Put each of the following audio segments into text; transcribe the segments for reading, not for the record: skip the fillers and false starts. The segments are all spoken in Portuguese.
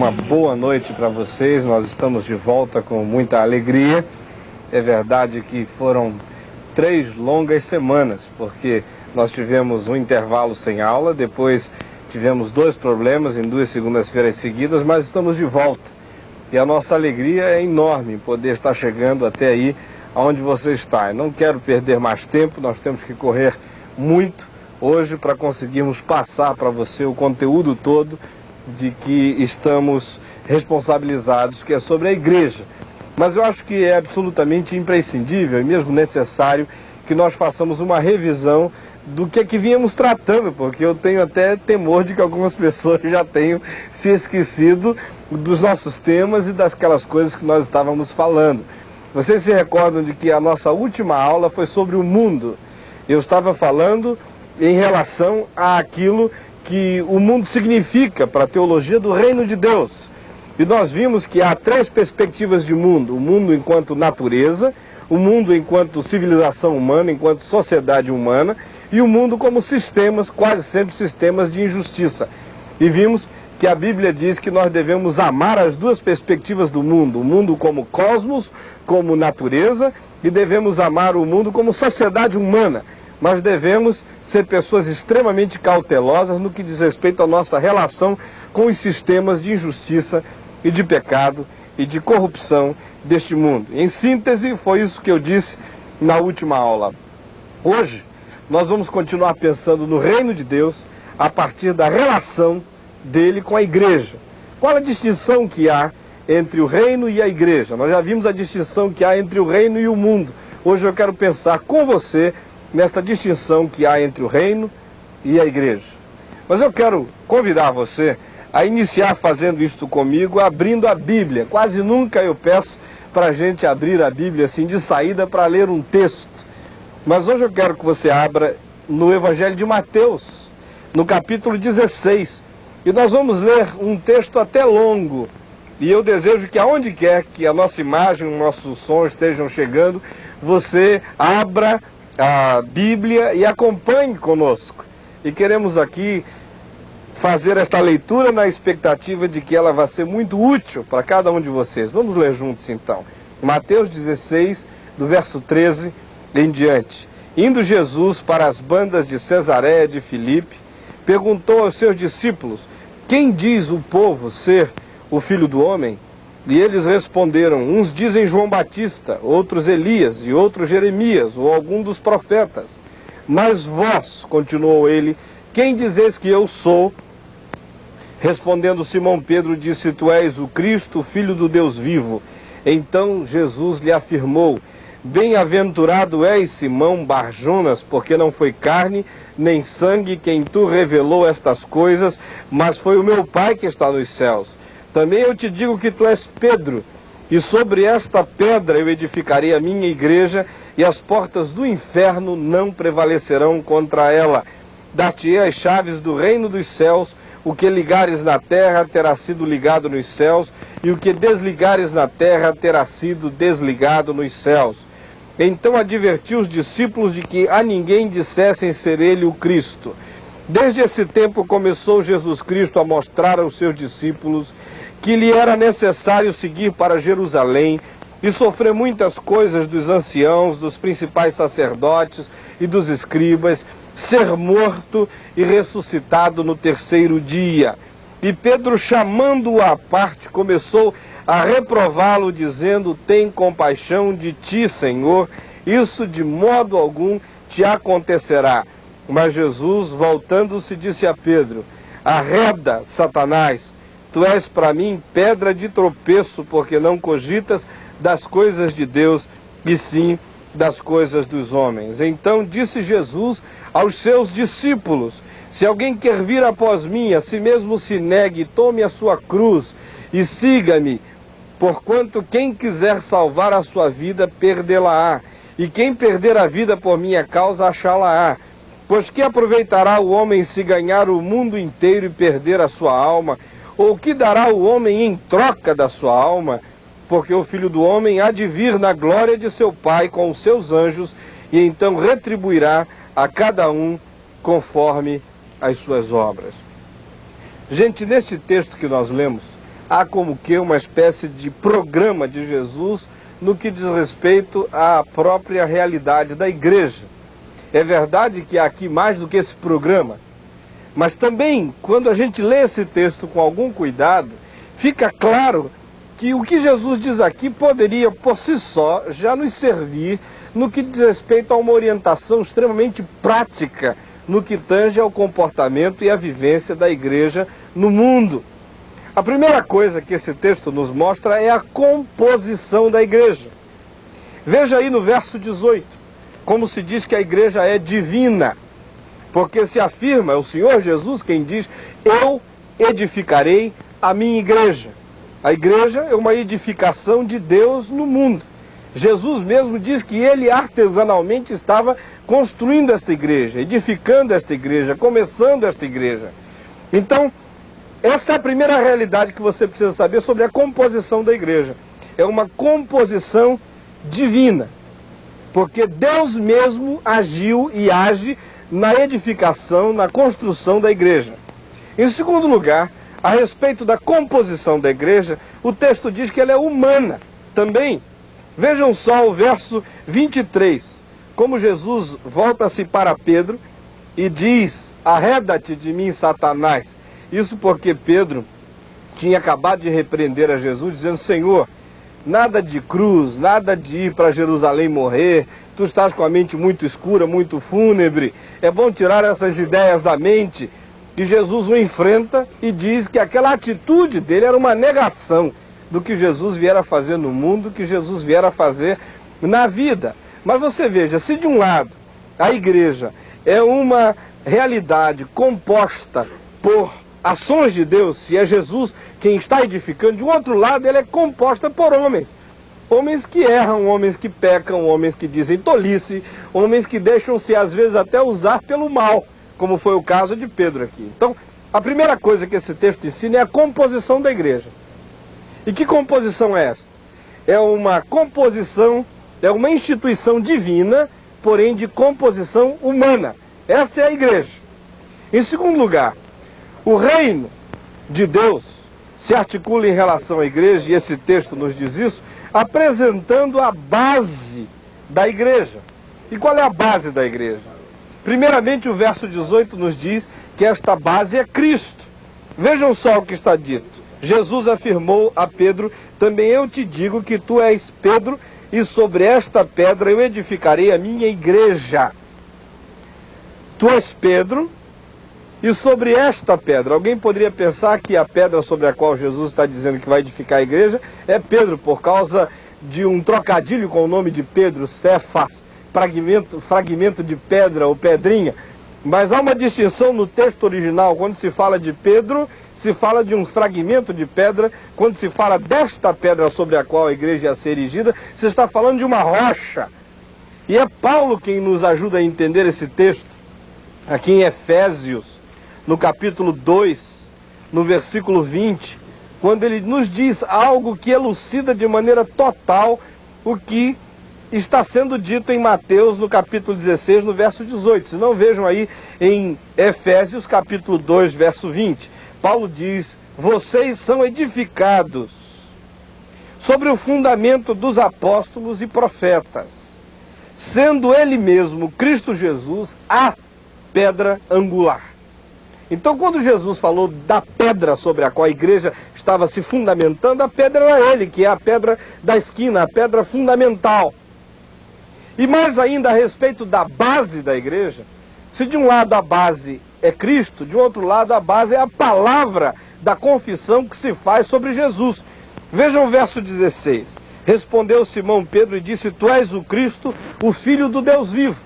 uma boa noite para vocês. Nós estamos de volta com muita alegria. É verdade que foram 3 longas semanas, porque nós tivemos um intervalo sem aula, depois tivemos 2 problemas em 2 segundas-feiras seguidas, mas estamos de volta. E a nossa alegria é enorme em poder estar chegando até aí onde você está. Eu não quero perder mais tempo, nós temos que correr muito hoje para conseguirmos passar para você o conteúdo todo de que estamos responsabilizados, que é sobre a igreja. Mas eu acho que é absolutamente imprescindível e mesmo necessário que nós façamos uma revisão do que é que vínhamos tratando, porque eu tenho até temor de que algumas pessoas já tenham se esquecido dos nossos temas e daquelas coisas que nós estávamos falando. Vocês se recordam de que a nossa última aula foi sobre o mundo. Eu estava falando em relação àquilo que o mundo significa para a teologia do reino de Deus. E nós vimos que há 3 perspectivas de mundo: o mundo enquanto natureza, o mundo enquanto civilização humana, enquanto sociedade humana, e o mundo como sistemas, quase sempre sistemas de injustiça. E vimos que a Bíblia diz que nós devemos amar as 2 perspectivas do mundo: o mundo como cosmos, como natureza, e devemos amar o mundo como sociedade humana. Mas devemos ser pessoas extremamente cautelosas no que diz respeito à nossa relação com os sistemas de injustiça e de pecado e de corrupção deste mundo. Em síntese, foi isso que eu disse na última aula. Hoje, nós vamos continuar pensando no reino de Deus a partir da relação dele com a igreja. Qual a distinção que há entre o reino e a igreja? Nós já vimos a distinção que há entre o reino e o mundo. Hoje eu quero pensar com você nessa distinção que há entre o reino e a igreja. Mas eu quero convidar você a iniciar fazendo isto comigo, abrindo a Bíblia. Quase nunca eu peço para a gente abrir a Bíblia assim de saída para ler um texto. Mas hoje eu quero que você abra no Evangelho de Mateus, no capítulo 16. E nós vamos ler um texto até longo. E eu desejo que aonde quer que a nossa imagem, o nosso som estejam chegando, você abra a Bíblia e acompanhe conosco. E queremos aqui fazer esta leitura na expectativa de que ela vai ser muito útil para cada um de vocês. Vamos ler juntos então. Mateus 16, do verso 13 em diante. Indo Jesus para as bandas de Cesareia de Filipe, perguntou aos seus discípulos: quem diz o povo ser o Filho do Homem? E eles responderam: uns dizem João Batista, outros Elias, e outros Jeremias, ou algum dos profetas. Mas vós, continuou ele, quem dizeis que eu sou? Respondendo Simão Pedro, disse: tu és o Cristo, o Filho do Deus vivo. Então Jesus lhe afirmou: bem-aventurado és, Simão Bar-Jonas, porque não foi carne nem sangue quem tu revelou estas coisas, mas foi o meu Pai que está nos céus. Também eu te digo que tu és Pedro, e sobre esta pedra eu edificarei a minha igreja, e as portas do inferno não prevalecerão contra ela. Dar-te-ei as chaves do reino dos céus. O que ligares na terra terá sido ligado nos céus, e o que desligares na terra terá sido desligado nos céus. Então advertiu os discípulos de que a ninguém dissessem ser ele o Cristo. Desde esse tempo começou Jesus Cristo a mostrar aos seus discípulos que lhe era necessário seguir para Jerusalém e sofrer muitas coisas dos anciãos, dos principais sacerdotes e dos escribas, ser morto e ressuscitado no 3º dia. E Pedro, chamando-o à parte, começou a reprová-lo, dizendo: tem compaixão de ti, Senhor, isso de modo algum te acontecerá. Mas Jesus, voltando-se, disse a Pedro: arreda, Satanás, tu és para mim pedra de tropeço, porque não cogitas das coisas de Deus, e sim das coisas dos homens. Então disse Jesus aos seus discípulos: se alguém quer vir após mim, a si mesmo se negue, tome a sua cruz e siga-me. Porquanto quem quiser salvar a sua vida, perdê-la-á, e quem perder a vida por minha causa, achá-la-á. Pois que aproveitará o homem se ganhar o mundo inteiro e perder a sua alma? Ou que dará o homem em troca da sua alma? Porque o Filho do Homem há de vir na glória de seu Pai com os seus anjos, e então retribuirá a cada um conforme as suas obras. Gente, neste texto que nós lemos, há como que uma espécie de programa de Jesus no que diz respeito à própria realidade da igreja. É verdade que há aqui mais do que esse programa, mas também, quando a gente lê esse texto com algum cuidado, fica claro que o que Jesus diz aqui poderia, por si só, já nos servir no que diz respeito a uma orientação extremamente prática no que tange ao comportamento e à vivência da igreja no mundo. A primeira coisa que esse texto nos mostra é a composição da igreja. Veja aí no verso 18, como se diz que a igreja é divina, porque se afirma, é o Senhor Jesus quem diz: eu edificarei a minha igreja. A igreja é uma edificação de Deus no mundo. Jesus mesmo diz que ele artesanalmente estava construindo esta igreja, edificando esta igreja, começando esta igreja. Então, essa é a primeira realidade que você precisa saber sobre a composição da igreja. É uma composição divina, porque Deus mesmo agiu e age na edificação, na construção da igreja. Em segundo lugar, a respeito da composição da igreja, o texto diz que ela é humana também. Vejam só o verso 23, como Jesus volta-se para Pedro e diz: arreda-te de mim, Satanás. Isso porque Pedro tinha acabado de repreender a Jesus, dizendo: Senhor, nada de cruz, nada de ir para Jerusalém morrer, tu estás com a mente muito escura, muito fúnebre, é bom tirar essas ideias da mente. E Jesus o enfrenta e diz que aquela atitude dele era uma negação do que Jesus viera fazer no mundo, que Jesus viera fazer na vida. Mas você veja, se de um lado a igreja é uma realidade composta por ações de Deus, se é Jesus quem está edificando, de um outro lado ela é composta por homens. Homens que erram, homens que pecam, homens que dizem tolice, homens que deixam-se às vezes até usar pelo mal, como foi o caso de Pedro aqui. Então, a primeira coisa que esse texto ensina é a composição da igreja. E que composição é essa? É uma composição, é uma instituição divina, porém de composição humana. Essa é a igreja. Em segundo lugar, o reino de Deus se articula em relação à igreja, e esse texto nos diz isso, apresentando a base da igreja. E qual é a base da igreja? Primeiramente, o verso 18 nos diz que esta base é Cristo. Vejam só o que está dito. Jesus afirmou a Pedro: também eu te digo que tu és Pedro, e sobre esta pedra eu edificarei a minha igreja. Tu és Pedro, e sobre esta pedra, alguém poderia pensar que a pedra sobre a qual Jesus está dizendo que vai edificar a igreja é Pedro, por causa de um trocadilho com o nome de Pedro, Cefas, fragmento de pedra ou pedrinha. Mas há uma distinção no texto original. Quando se fala de Pedro, se fala de um fragmento de pedra. Quando se fala desta pedra sobre a qual a igreja ia ser erigida, se está falando de uma rocha. E é Paulo quem nos ajuda a entender esse texto, aqui em Efésios, no capítulo 2, no versículo 20, quando ele nos diz algo que elucida de maneira total o que está sendo dito em Mateus, no capítulo 16, no verso 18. Se não, vejam aí em Efésios, capítulo 2, verso 20. Paulo diz: vocês são edificados sobre o fundamento dos apóstolos e profetas, sendo ele mesmo, Cristo Jesus, a pedra angular. Então, quando Jesus falou da pedra sobre a qual a igreja estava se fundamentando, a pedra era ele, que é a pedra da esquina, a pedra fundamental. E mais ainda a respeito da base da igreja, se de um lado a base é Cristo, de outro lado a base é a palavra da confissão que se faz sobre Jesus. Vejam o verso 16. Respondeu Simão Pedro e disse: tu és o Cristo, o Filho do Deus vivo.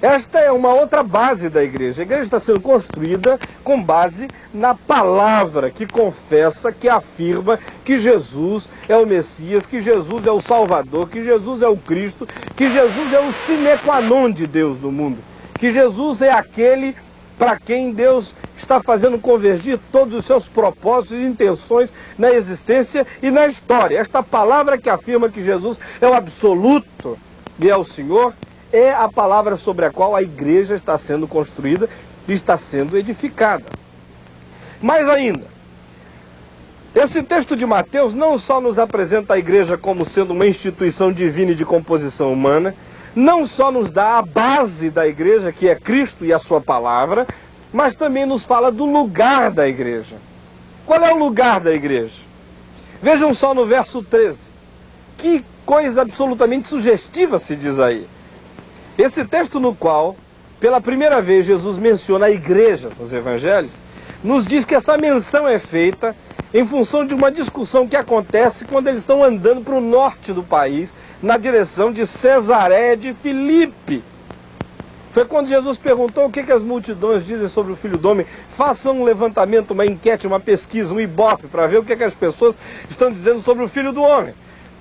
Esta é uma outra base da igreja. A igreja está sendo construída com base na palavra que confessa, que afirma que Jesus é o Messias, que Jesus é o Salvador, que Jesus é o Cristo, que Jesus é o sine qua non de Deus no mundo, que Jesus é aquele para quem Deus está fazendo convergir todos os seus propósitos e intenções na existência e na história. Esta palavra que afirma que Jesus é o absoluto e é o Senhor, é a palavra sobre a qual a igreja está sendo construída e está sendo edificada. Mais ainda, Esse texto de Mateus não só nos apresenta a igreja como sendo uma instituição divina e de composição humana, não só nos dá a base da igreja, que é Cristo e a sua palavra, mas também nos fala do lugar da igreja. Qual é o lugar da igreja? Vejam só no verso 13. Que coisa absolutamente sugestiva se diz aí. Esse texto no qual, pela primeira vez, Jesus menciona a igreja nos evangelhos, nos diz que essa menção é feita em função de uma discussão que acontece quando eles estão andando para o norte do país, na direção de Cesareia de Filipe. Foi quando Jesus perguntou o que as multidões dizem sobre o Filho do Homem. Façam um levantamento, uma enquete, uma pesquisa, um ibope, para ver o que as pessoas estão dizendo sobre o Filho do Homem.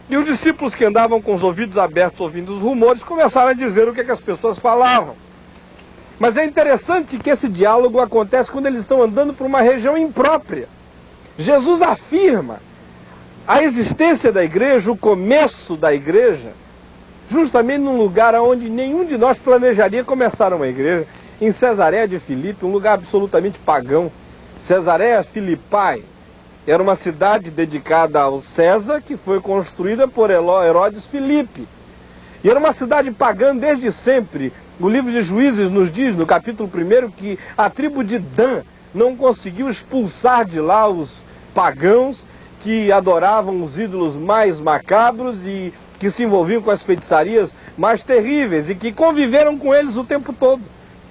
E os discípulos que andavam com os ouvidos abertos ouvindo os rumores começaram a dizer o que as pessoas falavam. Mas é interessante que esse diálogo acontece quando eles estão andando por uma região imprópria. Jesus afirma a existência da igreja, o começo da igreja, justamente num lugar onde nenhum de nós planejaria começar uma igreja, em Cesareia de Filipe, um lugar absolutamente pagão. Cesareia Filipai era uma cidade dedicada ao César, que foi construída por Herodes Filipe. E era uma cidade pagã desde sempre. O livro de Juízes nos diz, no capítulo 1, que a tribo de Dan não conseguiu expulsar de lá os pagãos que adoravam os ídolos mais macabros e que se envolviam com as feitiçarias mais terríveis e que conviveram com eles o tempo todo.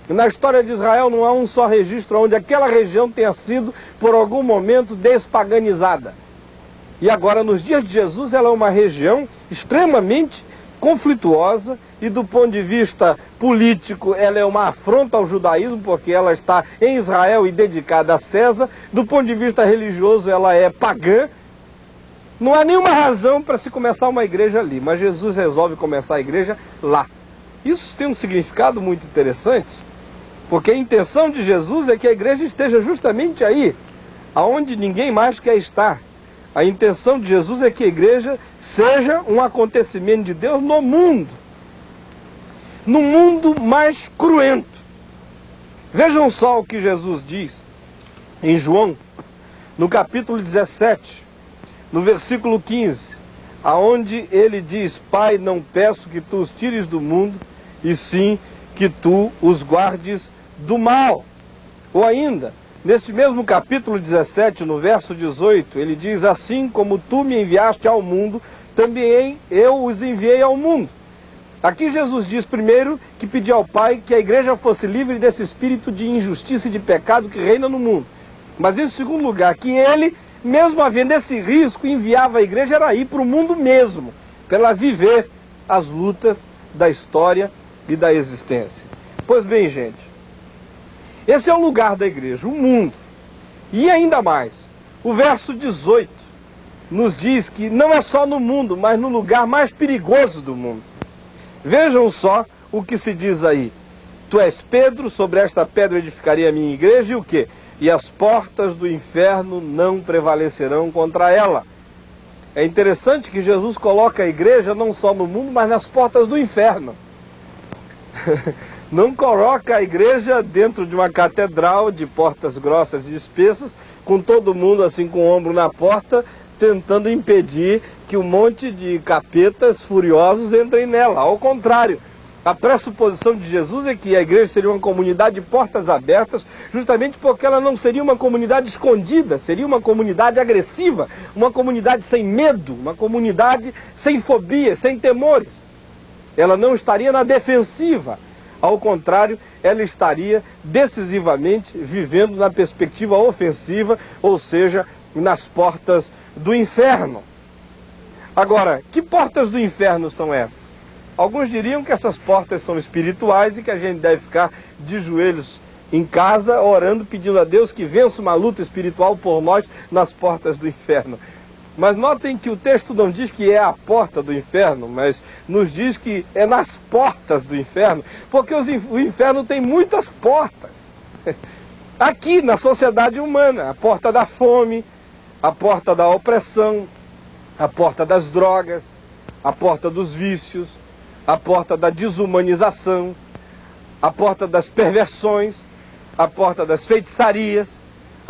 E na história de Israel não há um só registro onde aquela região tenha sido, por algum momento, despaganizada. E agora, nos dias de Jesus, ela é uma região extremamente conflituosa e do ponto de vista político ela é uma afronta ao judaísmo, porque ela está em Israel e dedicada a César. Do ponto de vista religioso ela é pagã. Não há nenhuma razão para se começar uma igreja ali, mas Jesus resolve começar a igreja lá. Isso tem um significado muito interessante, porque a intenção de Jesus é que a igreja esteja justamente aí, aonde ninguém mais quer estar. A intenção de Jesus é que a igreja seja um acontecimento de Deus no mundo mais cruento. Vejam só o que Jesus diz em João, no capítulo 17, no versículo 15, aonde ele diz: Pai, não peço que tu os tires do mundo, e sim que tu os guardes do mal. Ou ainda, neste mesmo capítulo 17, no verso 18, ele diz: assim como tu me enviaste ao mundo, também eu os enviei ao mundo. Aqui Jesus diz primeiro que pediu ao Pai que a igreja fosse livre desse espírito de injustiça e de pecado que reina no mundo. Mas em segundo lugar, que ele, mesmo havendo esse risco, enviava a igreja era ir para o mundo mesmo, para ela viver as lutas da história e da existência. Pois bem, gente, esse é o lugar da igreja, o mundo. E ainda mais, o verso 18 nos diz que não é só no mundo, mas no lugar mais perigoso do mundo. Vejam só o que se diz aí. Tu és Pedro, sobre esta pedra edificarei a minha igreja, e o quê? E as portas do inferno não prevalecerão contra ela. É interessante que Jesus coloca a igreja não só no mundo, mas nas portas do inferno. Não coloca a igreja dentro de uma catedral de portas grossas e espessas, com todo mundo assim com o ombro na porta, tentando impedir que um monte de capetas furiosos entrem nela. Ao contrário, a pressuposição de Jesus é que a igreja seria uma comunidade de portas abertas, justamente porque ela não seria uma comunidade escondida, seria uma comunidade agressiva, uma comunidade sem medo, uma comunidade sem fobia, sem temores. Ela não estaria na defensiva. Ao contrário, ela estaria decisivamente vivendo na perspectiva ofensiva, ou seja, nas portas do inferno. Agora, que portas do inferno são essas? Alguns diriam que essas portas são espirituais e que a gente deve ficar de joelhos em casa, orando, pedindo a Deus que vença uma luta espiritual por nós nas portas do inferno. Mas notem que o texto não diz que é a porta do inferno, mas nos diz que é nas portas do inferno, porque o inferno tem muitas portas. Aqui, na sociedade humana, a porta da fome, a porta da opressão, a porta das drogas, a porta dos vícios, a porta da desumanização, a porta das perversões, a porta das feitiçarias,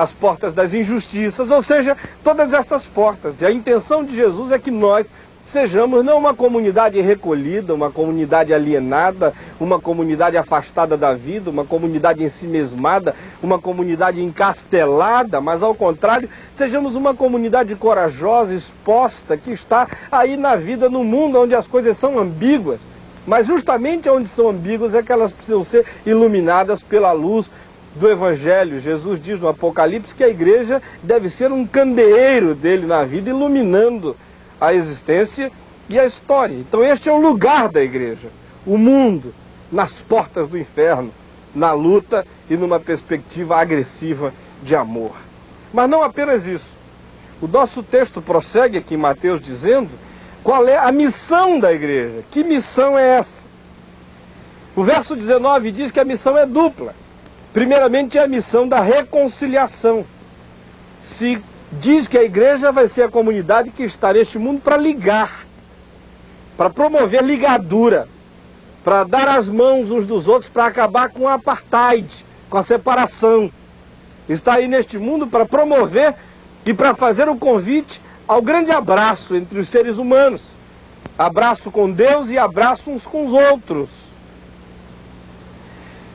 as portas das injustiças, ou seja, todas essas portas. E a intenção de Jesus é que nós sejamos não uma comunidade recolhida, uma comunidade alienada, uma comunidade afastada da vida, uma comunidade ensimesmada, uma comunidade encastelada, mas ao contrário, sejamos uma comunidade corajosa, exposta, que está aí na vida, no mundo onde as coisas são ambíguas. Mas justamente onde são ambíguas é que elas precisam ser iluminadas pela luz do Evangelho. Jesus diz no Apocalipse que a igreja deve ser um candeeiro dele na vida, iluminando a existência e a história. Então este é o lugar da igreja, o mundo, nas portas do inferno, na luta e numa perspectiva agressiva de amor. Mas não apenas isso. O nosso texto prossegue aqui em Mateus dizendo qual é a missão da igreja. Que missão é essa? O verso 19 diz que a missão é dupla. Primeiramente é a missão da reconciliação. Se diz que a igreja vai ser a comunidade que está neste mundo para ligar, para promover ligadura, para dar as mãos uns dos outros, para acabar com o apartheid, com a separação. Está aí neste mundo para promover e para fazer o convite ao grande abraço entre os seres humanos. Abraço com Deus e abraço uns com os outros.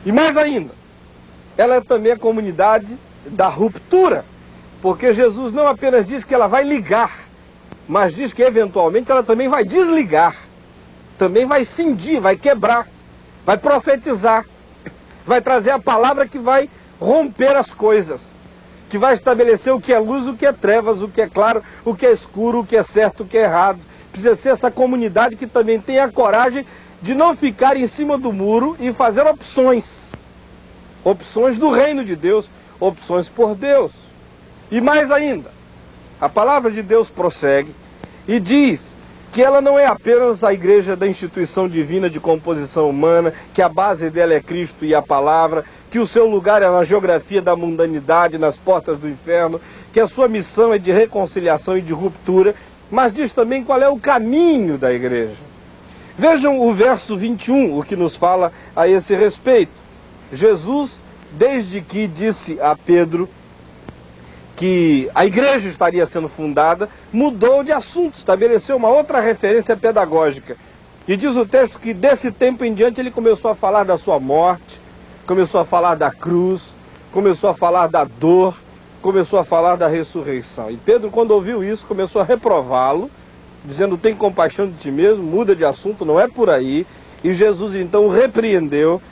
E mais ainda, ela é também a comunidade da ruptura. Porque Jesus não apenas diz que ela vai ligar, mas diz que eventualmente ela também vai desligar, também vai cindir, vai quebrar, vai profetizar, vai trazer a palavra que vai romper as coisas, que vai estabelecer o que é luz, o que é trevas, o que é claro, o que é escuro, o que é certo, o que é errado. Precisa ser essa comunidade que também tem a coragem de não ficar em cima do muro e fazer opções, opções do reino de Deus, opções por Deus. E mais ainda, a palavra de Deus prossegue e diz que ela não é apenas a igreja da instituição divina de composição humana, que a base dela é Cristo e a palavra, que o seu lugar é na geografia da mundanidade, nas portas do inferno, que a sua missão é de reconciliação e de ruptura, mas diz também qual é o caminho da igreja. Vejam o verso 21, o que nos fala a esse respeito. Jesus, desde que disse a Pedro que a igreja estaria sendo fundada, mudou de assunto, estabeleceu uma outra referência pedagógica. E diz o texto que desse tempo em diante ele começou a falar da sua morte, começou a falar da cruz, começou a falar da dor, começou a falar da ressurreição. E Pedro, quando ouviu isso, começou a reprová-lo, dizendo: tem compaixão de ti mesmo, muda de assunto, não é por aí. E Jesus então o repreendeu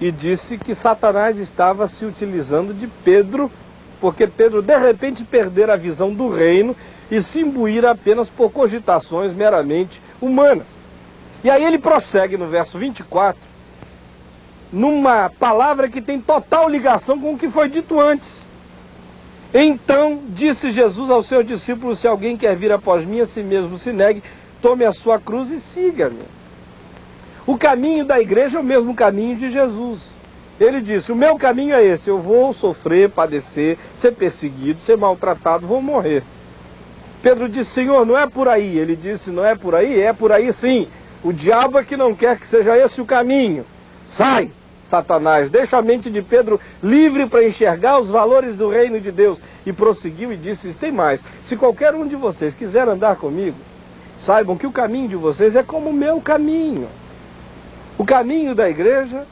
e disse que Satanás estava se utilizando de Pedro, porque Pedro de repente perdera a visão do reino e se imbuíra apenas por cogitações meramente humanas. E aí ele prossegue no verso 24, numa palavra que tem total ligação com o que foi dito antes. Então disse Jesus aos seus discípulos: se alguém quer vir após mim, a si mesmo se negue, tome a sua cruz e siga-me. O caminho da igreja é o mesmo caminho de Jesus. Ele disse: o meu caminho é esse, eu vou sofrer, padecer, ser perseguido, ser maltratado, vou morrer. Pedro disse: Senhor, não é por aí. Ele disse: não é por aí? É por aí sim. O diabo é que não quer que seja esse o caminho. Sai, Satanás, deixa a mente de Pedro livre para enxergar os valores do reino de Deus. E prosseguiu e disse: tem mais, se qualquer um de vocês quiser andar comigo, saibam que o caminho de vocês é como o meu caminho. O caminho da igreja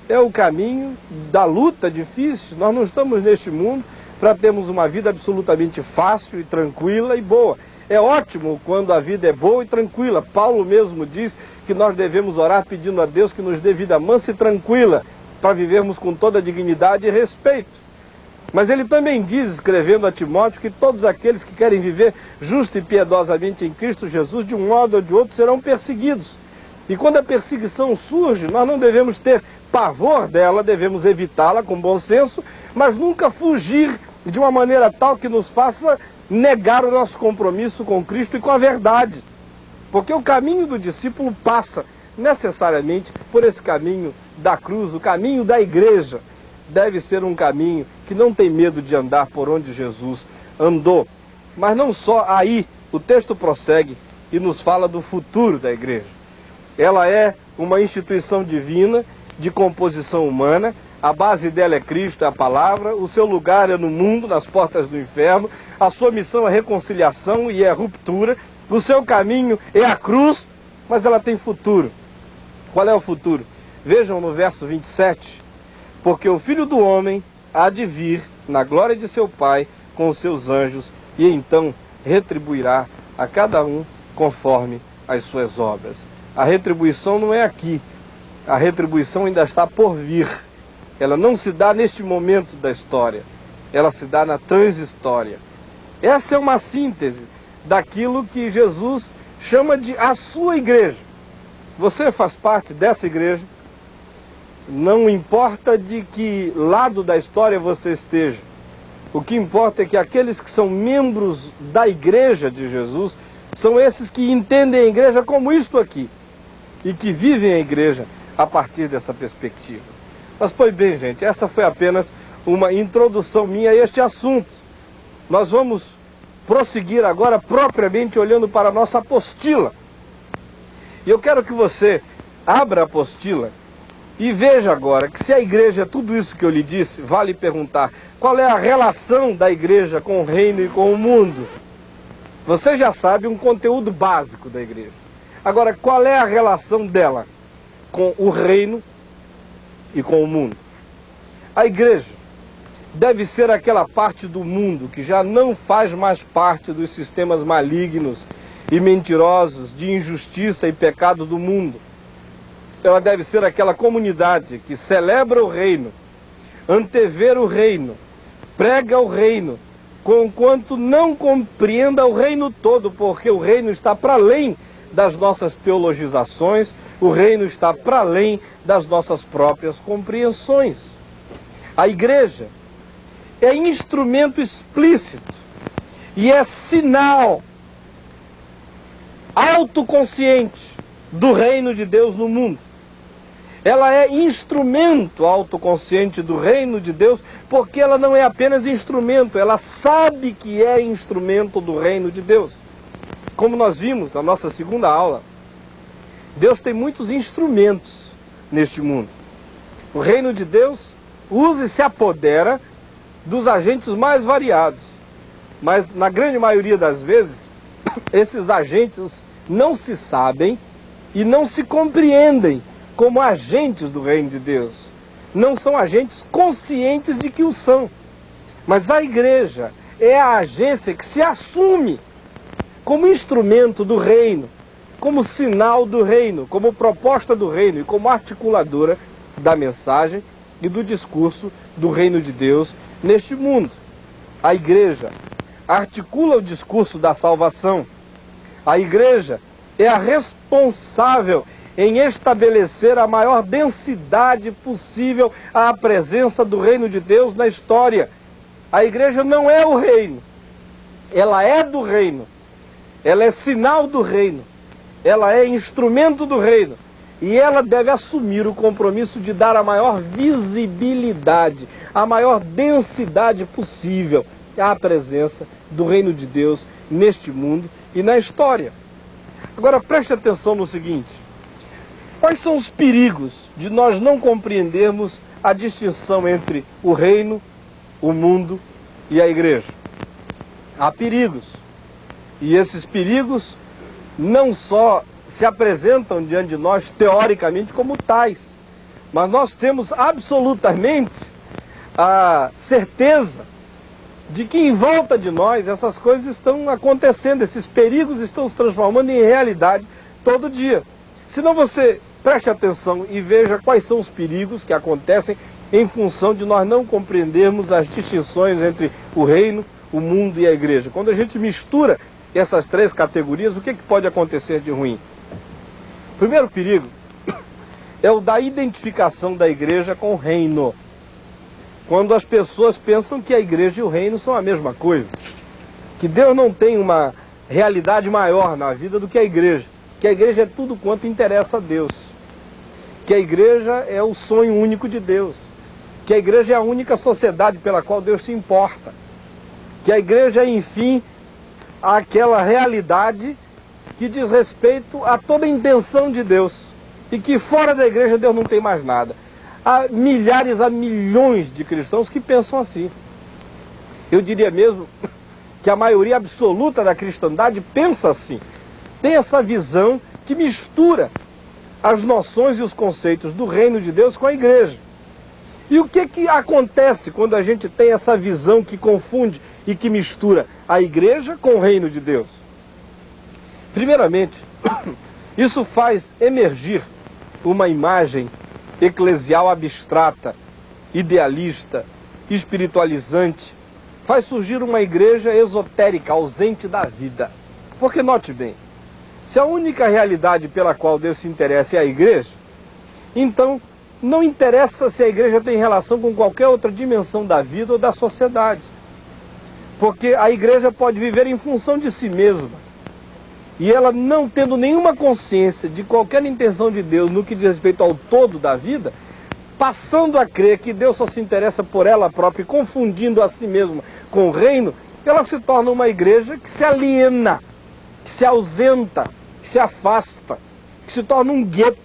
é o caminho da luta difícil. Nós não estamos neste mundo para termos uma vida absolutamente fácil e tranquila e boa. É ótimo quando a vida é boa e tranquila. Paulo mesmo diz que nós devemos orar pedindo a Deus que nos dê vida mansa e tranquila, para vivermos com toda dignidade e respeito. Mas ele também diz, escrevendo a Timóteo, que todos aqueles que querem viver justo e piedosamente em Cristo Jesus, de um modo ou de outro, serão perseguidos. E quando a perseguição surge, nós não devemos ter pavor dela, devemos evitá-la com bom senso, mas nunca fugir de uma maneira tal que nos faça negar o nosso compromisso com Cristo e com a verdade. Porque o caminho do discípulo passa necessariamente por esse caminho da cruz, o caminho da igreja. Deve ser um caminho que não tem medo de andar por onde Jesus andou. Mas não só aí, o texto prossegue e nos fala do futuro da igreja. Ela é uma instituição divina de composição humana, A base dela é Cristo, é a palavra, o seu lugar é no mundo, nas portas do inferno, a sua missão é reconciliação e é ruptura, o seu caminho é a cruz, mas ela tem futuro. Qual é o futuro? Vejam no verso 27, porque o Filho do Homem há de vir na glória de seu Pai com os seus anjos e então retribuirá a cada um conforme as suas obras. A retribuição não é aqui, a retribuição ainda está por vir. Ela não se dá neste momento da história, ela se dá na transhistória. Essa é uma síntese daquilo que Jesus chama de a sua igreja. Você faz parte dessa igreja, não importa de que lado da história você esteja, o que importa é que aqueles que são membros da igreja de Jesus são esses que entendem a igreja como isto aqui e que vivem a igreja a partir dessa perspectiva. Mas, pois bem, gente, essa foi apenas uma introdução minha a este assunto. Nós vamos prosseguir agora propriamente olhando para a nossa apostila. E eu quero que você abra a apostila e veja agora que se a igreja é tudo isso que eu lhe disse, vale perguntar qual é a relação da igreja com o reino e com o mundo. Você já sabe um conteúdo básico da igreja. Agora, qual é a relação dela com o reino e com o mundo? A igreja deve ser aquela parte do mundo que já não faz mais parte dos sistemas malignos e mentirosos de injustiça e pecado do mundo. Ela deve ser aquela comunidade que celebra o reino, antevê o reino, prega o reino, conquanto não compreenda o reino todo, porque o reino está para além das nossas teologizações, o reino está para além das nossas próprias compreensões. A igreja é instrumento explícito e é sinal autoconsciente do reino de Deus no mundo. Ela é instrumento autoconsciente do reino de Deus, porque ela não é apenas instrumento, ela sabe que é instrumento do reino de Deus. Como nós vimos na nossa segunda aula, Deus tem muitos instrumentos neste mundo. O reino de Deus usa e se apodera dos agentes mais variados. Mas na grande maioria das vezes, esses agentes não se sabem e não se compreendem como agentes do reino de Deus. Não são agentes conscientes de que o são. Mas a igreja é a agência que se assume como instrumento do reino, como sinal do reino, como proposta do reino e como articuladora da mensagem e do discurso do reino de Deus neste mundo. A igreja articula o discurso da salvação. A igreja é a responsável em estabelecer a maior densidade possível à presença do reino de Deus na história. A igreja não é o reino, ela é do reino, ela é sinal do reino, ela é instrumento do reino e ela deve assumir o compromisso de dar a maior visibilidade, a maior densidade possível à presença do reino de Deus neste mundo e na história. Agora preste atenção no seguinte: quais são os perigos de nós não compreendermos a distinção entre o reino, o mundo e a igreja? Há perigos. E esses perigos não só se apresentam diante de nós teoricamente como tais, mas nós temos absolutamente a certeza de que em volta de nós essas coisas estão acontecendo, esses perigos estão se transformando em realidade todo dia. Senão você preste atenção e veja quais são os perigos que acontecem em função de nós não compreendermos as distinções entre o reino, o mundo e a igreja. Quando a gente mistura essas três categorias, o que pode acontecer de ruim? O primeiro perigo é o da identificação da igreja com o reino. Quando as pessoas pensam que a igreja e o reino são a mesma coisa, que Deus não tem uma realidade maior na vida do que a igreja, que a igreja é tudo quanto interessa a Deus, que a igreja é o sonho único de Deus, que a igreja é a única sociedade pela qual Deus se importa, que a igreja é, enfim, aquela realidade que diz respeito a toda a intenção de Deus, e que fora da igreja Deus não tem mais nada. há milhares, há milhões de cristãos que pensam assim. Eu diria mesmo que a maioria absoluta da cristandade pensa assim. Tem essa visão que mistura as noções e os conceitos do reino de Deus com a igreja. E o que acontece quando a gente tem essa visão que confunde e que mistura a igreja com o reino de Deus? Primeiramente, isso faz emergir uma imagem eclesial abstrata, idealista, espiritualizante. Faz surgir uma igreja esotérica, ausente da vida. Porque note bem, se a única realidade pela qual Deus se interessa é a igreja, então não interessa se a igreja tem relação com qualquer outra dimensão da vida ou da sociedade. Porque a igreja pode viver em função de si mesma. E ela, não tendo nenhuma consciência de qualquer intenção de Deus no que diz respeito ao todo da vida, passando a crer que Deus só se interessa por ela própria e confundindo a si mesma com o reino, ela se torna uma igreja que se aliena, que se ausenta, que se afasta, que se torna um gueto,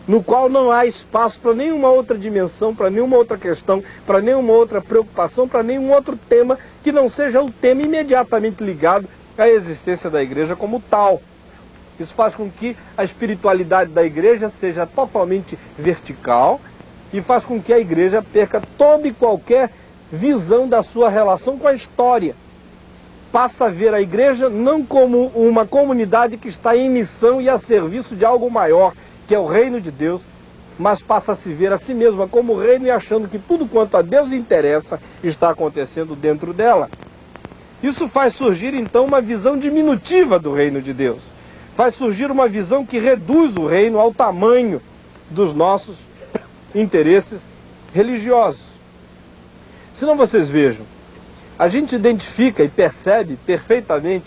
no qual não há espaço para nenhuma outra dimensão, para nenhuma outra questão, para nenhuma outra preocupação, para nenhum outro tema que não seja o tema imediatamente ligado à existência da igreja como tal. Isso faz com que a espiritualidade da igreja seja totalmente vertical e faz com que a igreja perca toda e qualquer visão da sua relação com a história. Passa a ver a igreja não como uma comunidade que está em missão e a serviço de algo maior, que é o reino de Deus, mas passa a se ver a si mesma como reino e achando que tudo quanto a Deus interessa está acontecendo dentro dela. Isso faz surgir então uma visão diminutiva do reino de Deus. Faz surgir uma visão que reduz o reino ao tamanho dos nossos interesses religiosos. Se não, vocês vejam, a gente identifica e percebe perfeitamente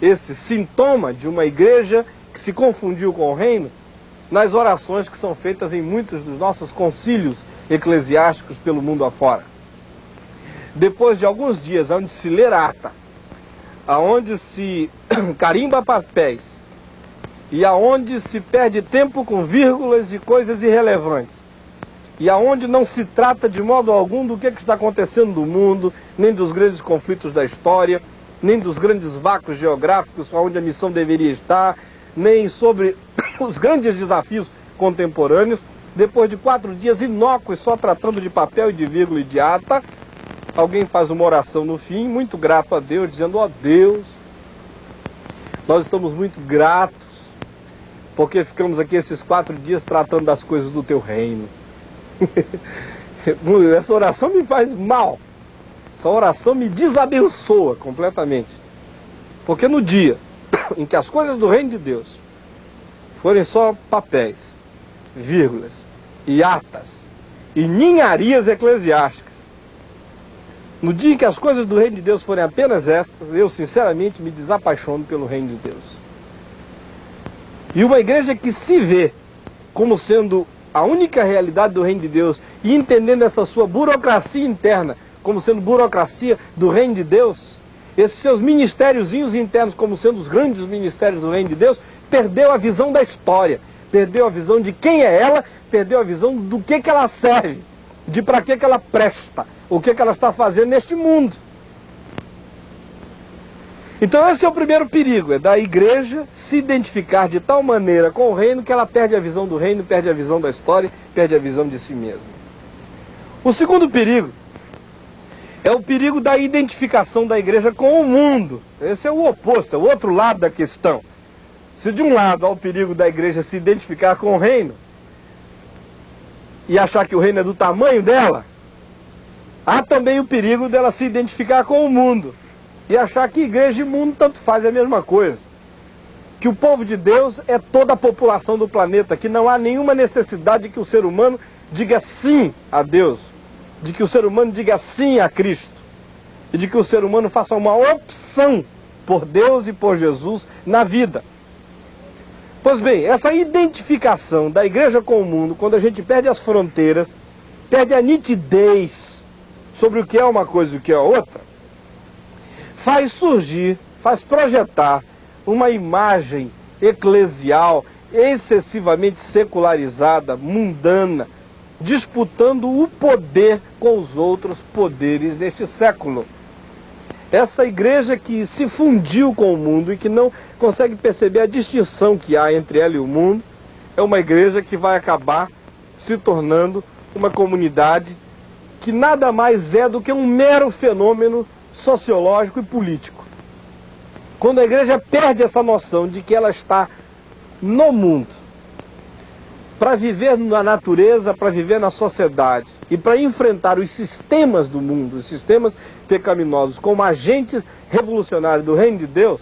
esse sintoma de uma igreja que se confundiu com o reino nas orações que são feitas em muitos dos nossos concílios eclesiásticos pelo mundo afora. Depois de alguns dias onde se lê ata, aonde se carimba papéis e aonde se perde tempo com vírgulas e coisas irrelevantes, e aonde não se trata de modo algum do que está acontecendo no mundo, nem dos grandes conflitos da história, nem dos grandes vácuos geográficos onde a missão deveria estar, nem sobre os grandes desafios contemporâneos, depois de 4 dias inócuos só tratando de papel e de vírgula e de ata, alguém faz uma oração no fim, muito grato a Deus, dizendo: ó Deus, nós estamos muito gratos, porque ficamos aqui esses 4 dias tratando das coisas do teu reino. Essa oração me faz mal, essa oração me desabençoa completamente, porque no dia em que as coisas do reino de Deus forem só papéis, vírgulas e atas e ninharias eclesiásticas, no dia em que as coisas do reino de Deus forem apenas estas, eu sinceramente me desapaixono pelo reino de Deus. E uma igreja que se vê como sendo a única realidade do reino de Deus e entendendo essa sua burocracia interna como sendo burocracia do reino de Deus, esses seus ministériozinhos internos como sendo os grandes ministérios do reino de Deus, perdeu a visão da história, perdeu a visão de quem é ela, perdeu a visão do que ela serve, de para que ela presta, o que ela está fazendo neste mundo. Então esse é o primeiro perigo, é da igreja se identificar de tal maneira com o reino que ela perde a visão do reino, perde a visão da história, perde a visão de si mesma. O segundo perigo é o perigo da identificação da igreja com o mundo. Esse é o oposto, é o outro lado da questão. Se de um lado há o perigo da igreja se identificar com o reino e achar que o reino é do tamanho dela, há também o perigo dela se identificar com o mundo e achar que igreja e mundo tanto faz a mesma coisa. Que o povo de Deus é toda a população do planeta, que não há nenhuma necessidade de que o ser humano diga sim a Deus, de que o ser humano diga sim a Cristo, e de que o ser humano faça uma opção por Deus e por Jesus na vida. Pois bem, essa identificação da igreja com o mundo, quando a gente perde as fronteiras, perde a nitidez sobre o que é uma coisa e o que é outra, faz surgir, faz projetar uma imagem eclesial excessivamente secularizada, mundana, disputando o poder com os outros poderes deste século. Essa igreja que se fundiu com o mundo e que não consegue perceber a distinção que há entre ela e o mundo, é uma igreja que vai acabar se tornando uma comunidade que nada mais é do que um mero fenômeno sociológico e político. Quando a igreja perde essa noção de que ela está no mundo, para viver na natureza, para viver na sociedade e para enfrentar os sistemas do mundo, os sistemas pecaminosos como agentes revolucionários do reino de Deus,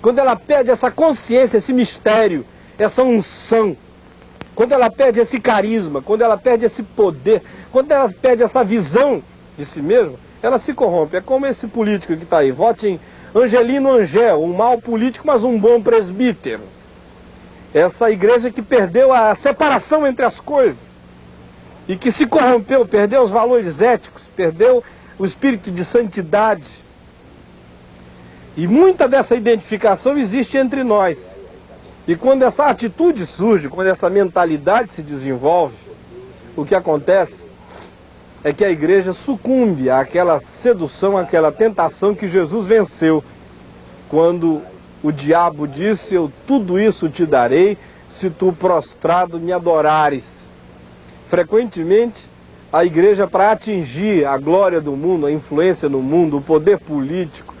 quando ela perde essa consciência, esse mistério, essa unção, quando ela perde esse carisma, quando ela perde esse poder, quando ela perde essa visão de si mesma, ela se corrompe. É como esse político que está aí, vote em Angelino Angel, um mau político, mas um bom presbítero. Essa igreja que perdeu a separação entre as coisas e que se corrompeu, perdeu os valores éticos, perdeu o espírito de santidade. E muita dessa identificação existe entre nós. E quando essa atitude surge, quando essa mentalidade se desenvolve, o que acontece é que a igreja sucumbe àquela sedução, àquela tentação que Jesus venceu quando o diabo disse: eu tudo isso te darei se tu prostrado me adorares. Frequentemente, a igreja, para atingir a glória do mundo, a influência no mundo, o poder político,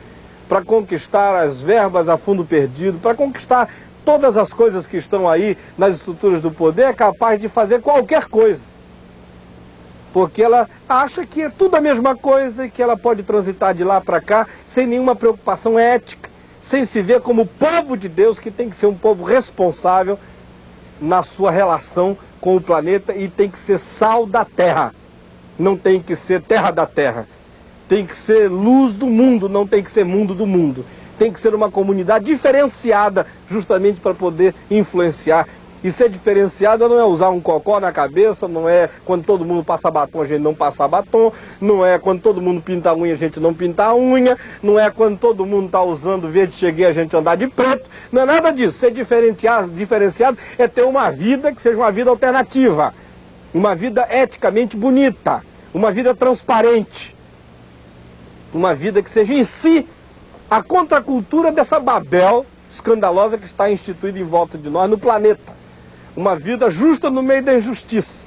para conquistar as verbas a fundo perdido, para conquistar todas as coisas que estão aí nas estruturas do poder, é capaz de fazer qualquer coisa. Porque ela acha que é tudo a mesma coisa e que ela pode transitar de lá para cá sem nenhuma preocupação ética, sem se ver como povo de Deus, que tem que ser um povo responsável na sua relação com o planeta e tem que ser sal da terra, não tem que ser terra da terra, tem que ser luz do mundo, não tem que ser mundo do mundo, tem que ser uma comunidade diferenciada justamente para poder influenciar. E ser diferenciada não é usar um cocó na cabeça, não é quando todo mundo passa batom a gente não passa batom, não é quando todo mundo pinta a unha a gente não pinta a unha, não é quando todo mundo está usando verde cheguei a gente andar de preto, não é nada disso. Ser diferenciado é ter uma vida que seja uma vida alternativa, uma vida eticamente bonita, uma vida transparente, uma vida que seja em si a contracultura dessa Babel escandalosa que está instituída em volta de nós no planeta. Uma vida justa no meio da injustiça.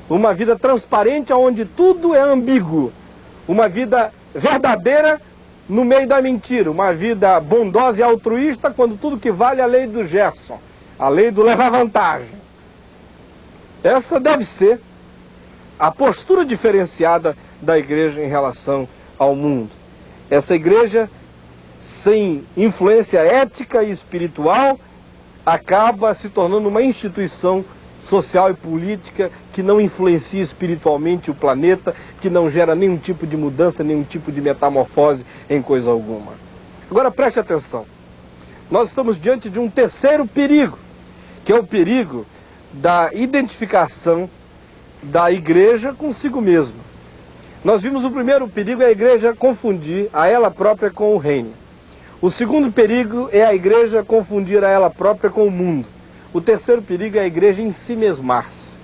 Uma vida transparente onde tudo é ambíguo. Uma vida verdadeira no meio da mentira. Uma vida bondosa e altruísta quando tudo que vale é a lei do Gerson. A lei do levar vantagem. Essa deve ser a postura diferenciada da igreja em relação ao mundo. Essa igreja sem influência ética e espiritual acaba se tornando uma instituição social e política que não influencia espiritualmente o planeta, que não gera nenhum tipo de mudança, nenhum tipo de metamorfose em coisa alguma. Agora preste atenção, nós estamos diante de um terceiro perigo, que é o perigo da identificação da igreja consigo mesma. Nós vimos o primeiro perigo, é a igreja confundir a ela própria com o reino. O segundo perigo é a igreja confundir a ela própria com o mundo. O terceiro perigo é a igreja em si mesmar-se.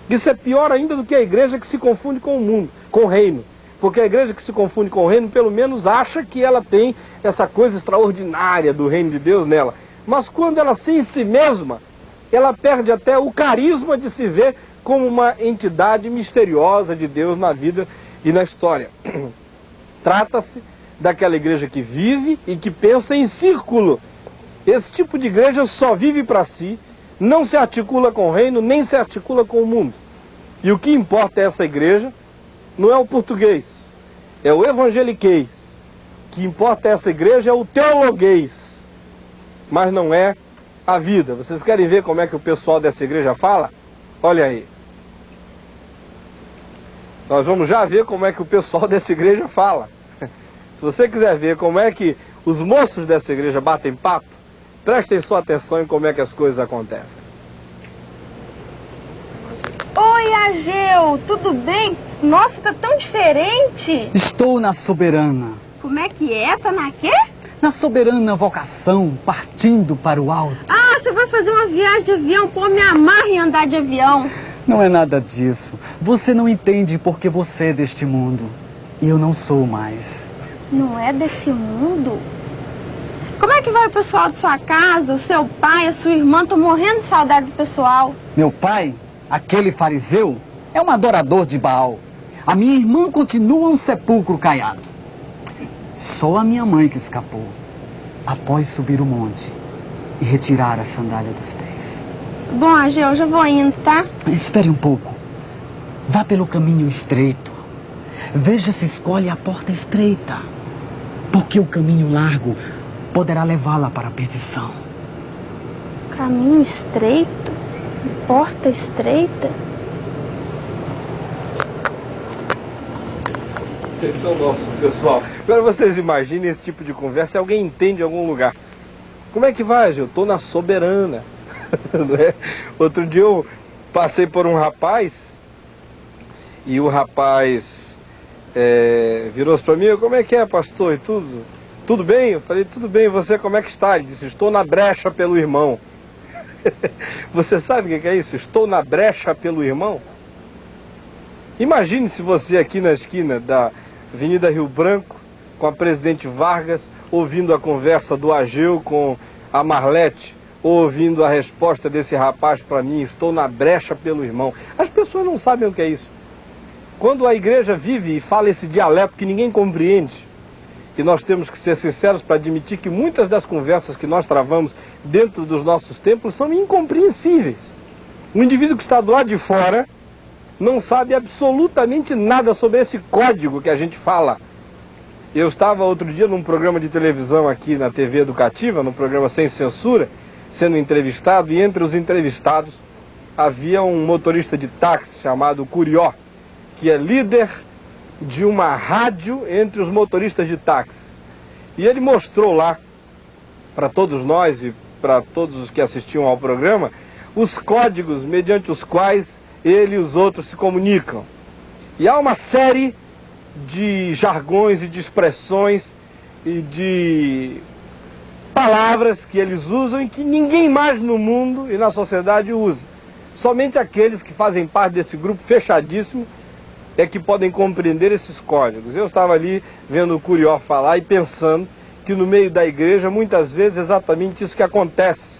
Isso é pior ainda do que a igreja que se confunde com o mundo, com o reino. Porque a igreja que se confunde com o reino, pelo menos acha que ela tem essa coisa extraordinária do reino de Deus nela. Mas quando ela se em si mesma, ela perde até o carisma de se ver como uma entidade misteriosa de Deus na vida e na história. Trata-se daquela igreja que vive e que pensa em círculo. Esse tipo de igreja só vive para si, não se articula com o reino, nem se articula com o mundo. E o que importa é essa igreja, não é o português, é o evangeliquez. O que importa é essa igreja é o teologuês, mas não é a vida. Vocês querem ver como é que o pessoal dessa igreja fala? Olha aí. Nós vamos já ver como é que o pessoal dessa igreja fala. Se você quiser ver como é que os moços dessa igreja batem papo, prestem sua atenção em como é que as coisas acontecem. Oi, Ageu, tudo bem? Nossa, tá tão diferente. Estou na Soberana. Como é que é? Tá na quê? Na Soberana Vocação, partindo para o alto. Ah, você vai fazer uma viagem de avião? Pô, me amarra em andar de avião. Não é nada disso. Você não entende porque você é deste mundo. E eu não sou mais. Não é desse mundo? Como é que vai o pessoal de sua casa, o seu pai, a sua irmã? Tô morrendo de saudade do pessoal. Meu pai, aquele fariseu, é um adorador de Baal. A minha irmã continua um sepulcro caiado. Só a minha mãe que escapou, após subir o monte e retirar a sandália dos pés. Bom, Ageu, eu já vou indo, tá? Espere um pouco. Vá pelo caminho estreito. Veja se escolhe a porta estreita. Porque o caminho largo poderá levá-la para a perdição. Caminho estreito? Porta estreita? Esse é o nosso pessoal. Agora vocês imaginem esse tipo de conversa, se alguém entende em algum lugar. Como é que vai, Gil? Eu tô na Soberana. Não é? Outro dia eu passei por um rapaz e o rapaz virou-se para mim: como é que é, pastor? E tudo? Tudo bem? Eu falei: tudo bem, e você como é que está? Ele disse: estou na brecha pelo irmão. Você sabe o que é isso? Estou na brecha pelo irmão? Imagine se você aqui na esquina da Avenida Rio Branco, com a Presidente Vargas, ouvindo a conversa do Ageu com a Marlete, ou ouvindo a resposta desse rapaz para mim: estou na brecha pelo irmão. As pessoas não sabem o que é isso. Quando a igreja vive e fala esse dialeto que ninguém compreende, e nós temos que ser sinceros para admitir que muitas das conversas que nós travamos dentro dos nossos templos são incompreensíveis. O indivíduo que está do lado de fora não sabe absolutamente nada sobre esse código que a gente fala. Eu estava outro dia num programa de televisão aqui na TV Educativa, num programa sem censura, sendo entrevistado, e entre os entrevistados havia um motorista de táxi chamado Curió, que é líder de uma rádio entre os motoristas de táxi. E ele mostrou lá, para todos nós e para todos os que assistiam ao programa, os códigos mediante os quais ele e os outros se comunicam. E há uma série de jargões e de expressões e de palavras que eles usam e que ninguém mais no mundo e na sociedade usa. Somente aqueles que fazem parte desse grupo fechadíssimo é que podem compreender esses códigos. Eu estava ali vendo o Curió falar e pensando que no meio da igreja, muitas vezes, é exatamente isso que acontece.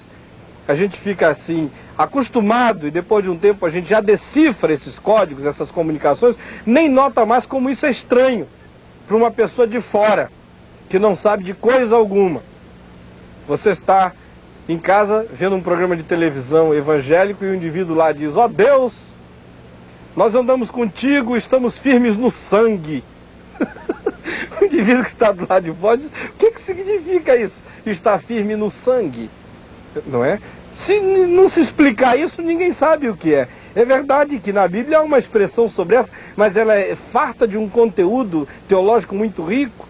A gente fica assim, acostumado, e depois de um tempo a gente já decifra esses códigos, essas comunicações, nem nota mais como isso é estranho para uma pessoa de fora, que não sabe de coisa alguma. Você está em casa vendo um programa de televisão evangélico e o indivíduo lá diz: ó Deus, nós andamos contigo, estamos firmes no sangue. O indivíduo que está do lado de fora diz: o que significa isso? Estar firme no sangue, não é? Se não se explicar isso, ninguém sabe o que é. É verdade que na Bíblia há uma expressão sobre essa, mas ela é farta de um conteúdo teológico muito rico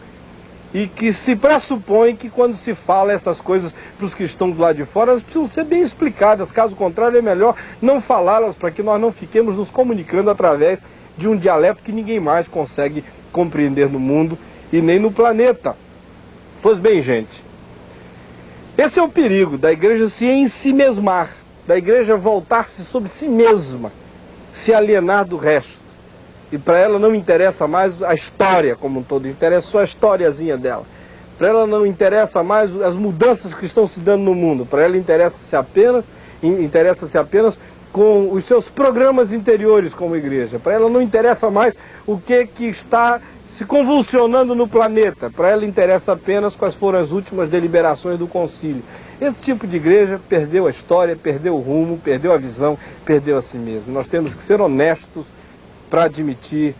e que se pressupõe que quando se fala essas coisas para os que estão do lado de fora, elas precisam ser bem explicadas. Caso contrário, é melhor não falá-las para que nós não fiquemos nos comunicando através de um dialeto que ninguém mais consegue compreender no mundo e nem no planeta. Pois bem, gente, esse é o perigo da igreja se ensimesmar, da igreja voltar-se sobre si mesma, se alienar do resto. E para ela não interessa mais a história como um todo, interessa só a historiazinha dela. Para ela não interessa mais as mudanças que estão se dando no mundo, para ela interessa-se apenas com os seus programas interiores como igreja. Para ela não interessa mais o que está se convulsionando no planeta. Para ela interessa apenas quais foram as últimas deliberações do concílio. Esse tipo de igreja perdeu a história, perdeu o rumo, perdeu a visão, perdeu a si mesmo. Nós temos que ser honestos para admitir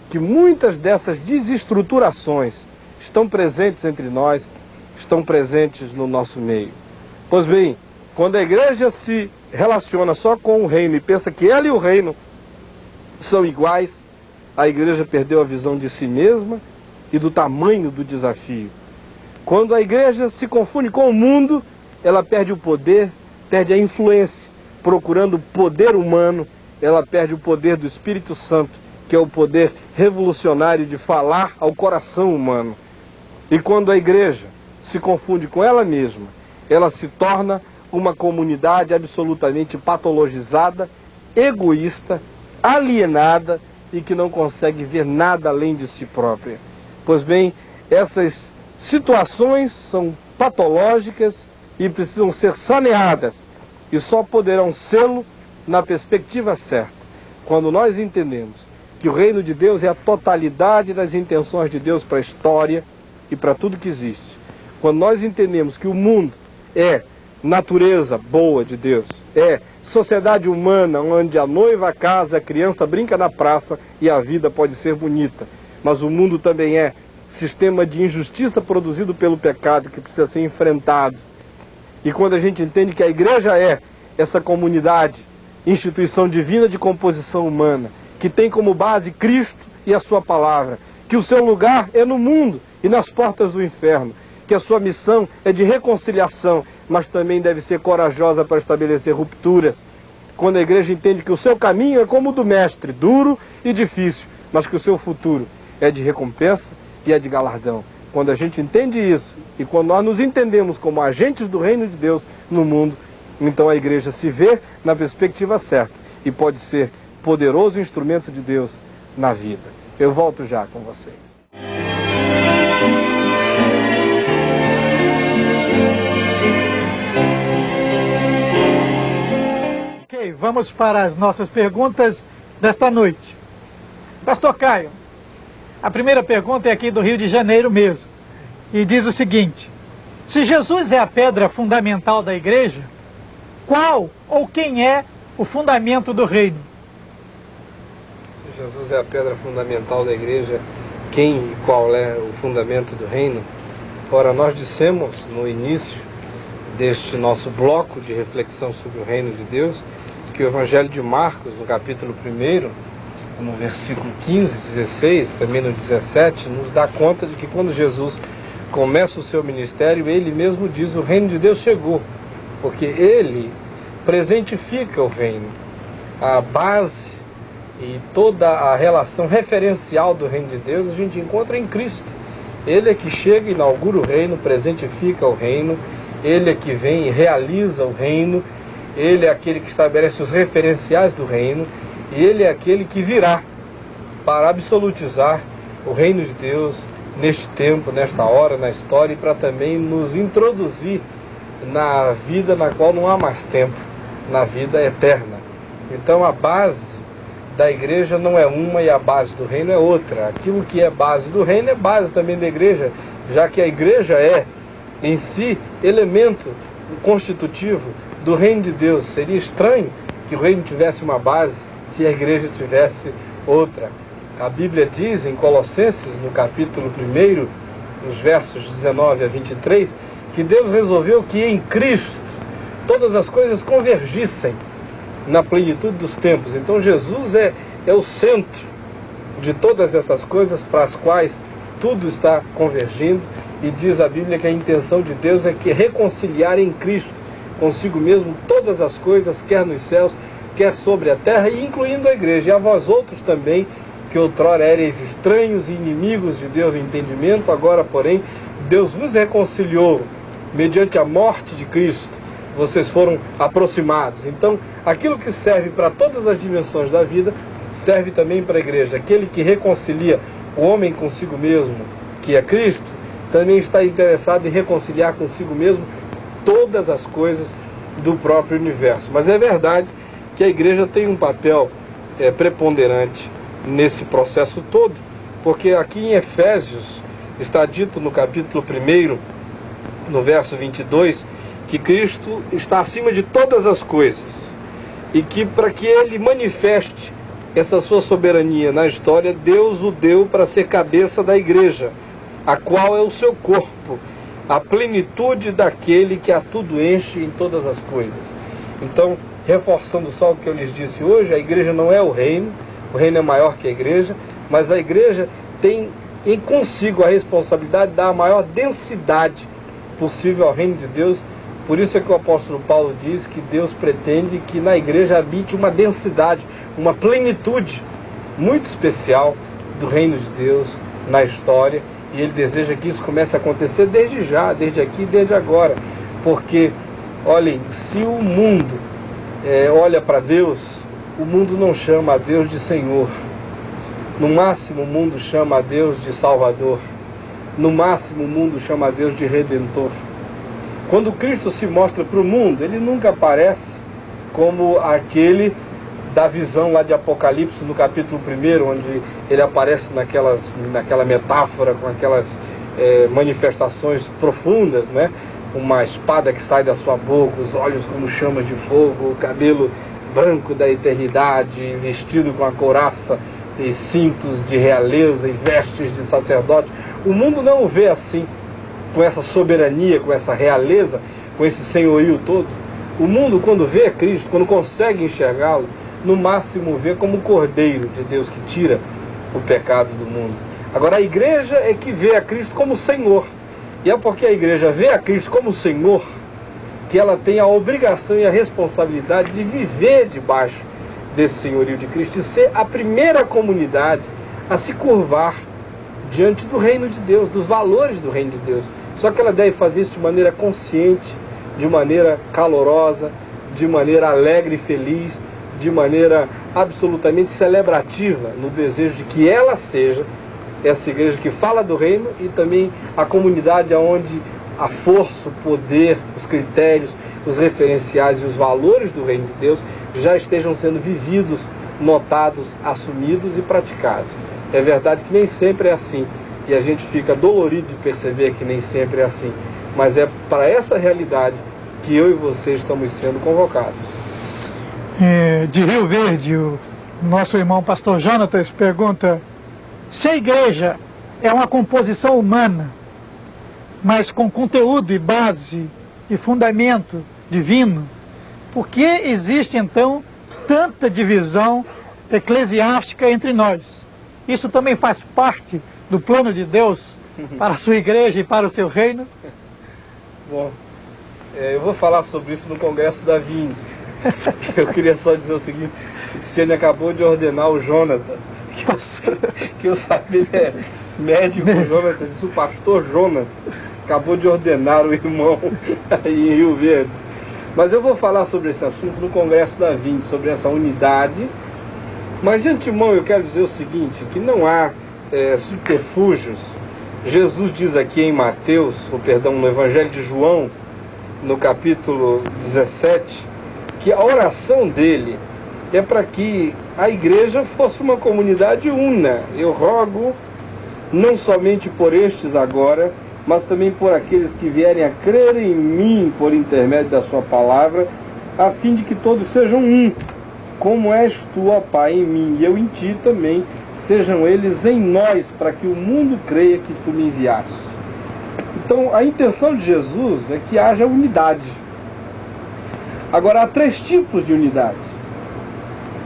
que muitas dessas desestruturações estão presentes entre nós, estão presentes no nosso meio. Pois bem, quando a igreja se relaciona só com o reino e pensa que ela e o reino são iguais, a igreja perdeu a visão de si mesma e do tamanho do desafio. Quando a igreja se confunde com o mundo, ela perde o poder, perde a influência. Procurando o poder humano, ela perde o poder do Espírito Santo, que é o poder revolucionário de falar ao coração humano. E quando a igreja se confunde com ela mesma, ela se torna uma comunidade absolutamente patologizada, egoísta, alienada e que não consegue ver nada além de si própria. Pois bem, essas situações são patológicas e precisam ser saneadas, e só poderão sê-lo na perspectiva certa, quando nós entendemos que o reino de Deus é a totalidade das intenções de Deus para a história e para tudo que existe. Quando nós entendemos que o mundo é natureza boa de Deus, é sociedade humana onde a noiva casa, a criança brinca na praça e a vida pode ser bonita, mas o mundo também é sistema de injustiça produzido pelo pecado que precisa ser enfrentado. E quando a gente entende que a igreja é essa comunidade, instituição divina de composição humana, que tem como base Cristo e a sua palavra, que o seu lugar é no mundo e nas portas do inferno, que a sua missão é de reconciliação, mas também deve ser corajosa para estabelecer rupturas. Quando a igreja entende que o seu caminho é como o do mestre, duro e difícil, mas que o seu futuro é de recompensa e é de galardão. Quando a gente entende isso, e quando nós nos entendemos como agentes do reino de Deus no mundo, então a igreja se vê na perspectiva certa e pode ser poderoso instrumento de Deus na vida. Eu volto já com vocês. Ok, vamos para as nossas perguntas desta noite. Pastor Caio, a primeira pergunta é aqui do Rio de Janeiro mesmo, e diz o seguinte: se Jesus é a pedra fundamental da igreja, qual ou quem é o fundamento do reino? Se Jesus é a pedra fundamental da igreja, quem e qual é o fundamento do reino? Ora, nós dissemos no início deste nosso bloco de reflexão sobre o reino de Deus, que o Evangelho de Marcos, no capítulo 1, no versículo 15, 16, também no 17, nos dá conta de que quando Jesus começa o seu ministério, ele mesmo diz: o reino de Deus chegou, porque ele presentifica o reino. A base e toda a relação referencial do reino de Deus a gente encontra em Cristo. Ele é que chega e inaugura o reino, presentifica o reino, ele é que vem e realiza o reino, ele é aquele que estabelece os referenciais do reino, e ele é aquele que virá para absolutizar o reino de Deus neste tempo, nesta hora, na história, e para também nos introduzir na vida na qual não há mais tempo, na vida eterna. Então a base da igreja não é uma e a base do reino é outra. Aquilo que é base do reino é base também da igreja, já que a igreja é em si elemento constitutivo do reino de Deus. Seria estranho que o reino tivesse uma base e a igreja tivesse outra. A Bíblia diz em Colossenses, no capítulo 1, nos versos 19 a 23, que Deus resolveu que em Cristo todas as coisas convergissem na plenitude dos tempos. Então Jesus é o centro de todas essas coisas para as quais tudo está convergindo, e diz a Bíblia que a intenção de Deus é que reconciliar em Cristo consigo mesmo todas as coisas, quer nos céus, quer sobre a terra, e incluindo a igreja. E a vós outros também, que outrora éreis estranhos e inimigos de Deus no entendimento, agora, porém, Deus vos reconciliou mediante a morte de Cristo. Vocês foram aproximados. Então, aquilo que serve para todas as dimensões da vida, serve também para a igreja. Aquele que reconcilia o homem consigo mesmo, que é Cristo, também está interessado em reconciliar consigo mesmo todas as coisas do próprio universo. Mas é verdade que a igreja tem um papel preponderante nesse processo todo, porque aqui em Efésios está dito no capítulo 1, no verso 22, que Cristo está acima de todas as coisas, e que para que ele manifeste essa sua soberania na história, Deus o deu para ser cabeça da igreja, a qual é o seu corpo, a plenitude daquele que a tudo enche em todas as coisas. Então, reforçando só o que eu lhes disse hoje, a igreja não é o reino é maior que a igreja, mas a igreja tem em consigo a responsabilidade de dar a maior densidade possível ao reino de Deus. Por isso é que o apóstolo Paulo diz que Deus pretende que na igreja habite uma densidade, uma plenitude muito especial do reino de Deus na história, e ele deseja que isso comece a acontecer desde já, desde aqui, desde agora, porque, olhem, se o mundo olha para Deus, o mundo não chama a Deus de Senhor. No máximo o mundo chama a Deus de Salvador. No máximo o mundo chama a Deus de Redentor. Quando Cristo se mostra para o mundo, ele nunca aparece como aquele da visão lá de Apocalipse, no capítulo 1, onde ele aparece naquela metáfora, com aquelas manifestações profundas, né? Uma espada que sai da sua boca, os olhos como chamas de fogo, o cabelo branco da eternidade, vestido com a couraça e cintos de realeza e vestes de sacerdote. O mundo não o vê assim, com essa soberania, com essa realeza, com esse senhorio todo. O mundo, quando vê Cristo, quando consegue enxergá-lo, no máximo vê como o Cordeiro de Deus que tira o pecado do mundo. Agora a igreja é que vê a Cristo como Senhor. E é porque a igreja vê a Cristo como Senhor que ela tem a obrigação e a responsabilidade de viver debaixo desse senhorio de Cristo e ser a primeira comunidade a se curvar diante do reino de Deus, dos valores do reino de Deus. Só que ela deve fazer isso de maneira consciente, de maneira calorosa, de maneira alegre e feliz, de maneira absolutamente celebrativa, no desejo de que ela seja essa igreja que fala do reino e também a comunidade onde a força, o poder, os critérios, os referenciais e os valores do reino de Deus já estejam sendo vividos, notados, assumidos e praticados. É verdade que nem sempre é assim, e a gente fica dolorido de perceber que nem sempre é assim, mas é para essa realidade que eu e você estamos sendo convocados. De Rio Verde, o nosso irmão pastor Jonatas pergunta: se a igreja é uma composição humana, mas com conteúdo e base e fundamento divino, por que existe então tanta divisão eclesiástica entre nós? Isso também faz parte do plano de Deus para a sua igreja e para o seu reino? Bom, eu vou falar sobre isso no Congresso da Vinde. Eu queria só dizer o seguinte: Ciane acabou de ordenar o Jonatas, que eu sabia, é médico Jonatas, disse o pastor Jonatas, acabou de ordenar o irmão aí em Rio Verde. Mas eu vou falar sobre esse assunto no Congresso da Vinde, sobre essa unidade. Mas de antemão eu quero dizer o seguinte, que não há subterfúgios. Jesus diz aqui em Mateus, no Evangelho de João, no capítulo 17, que a oração dele é para que a igreja fosse uma comunidade una. Eu rogo não somente por estes agora, mas também por aqueles que vierem a crer em mim por intermédio da sua palavra, a fim de que todos sejam um, como és tu, ó Pai, em mim, e eu em ti também, sejam eles em nós, para que o mundo creia que tu me enviaste. Então, a intenção de Jesus é que haja unidade. Agora, há 3 tipos de unidade.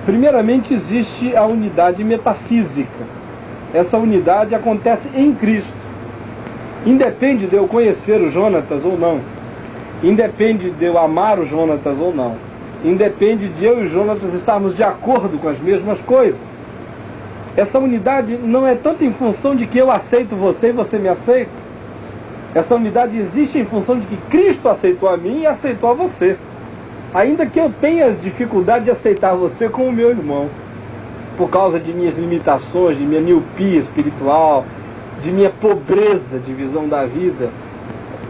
Primeiramente, existe a unidade metafísica. Essa unidade acontece em Cristo. Independe de eu conhecer o Jonatas ou não. Independe de eu amar o Jonatas ou não. Independe de eu e o Jonatas estarmos de acordo com as mesmas coisas. Essa unidade não é tanto em função de que eu aceito você e você me aceita. Essa unidade existe em função de que Cristo aceitou a mim e aceitou a você. Ainda que eu tenha dificuldade de aceitar você como meu irmão, por causa de minhas limitações, de minha miopia espiritual, de minha pobreza de visão da vida,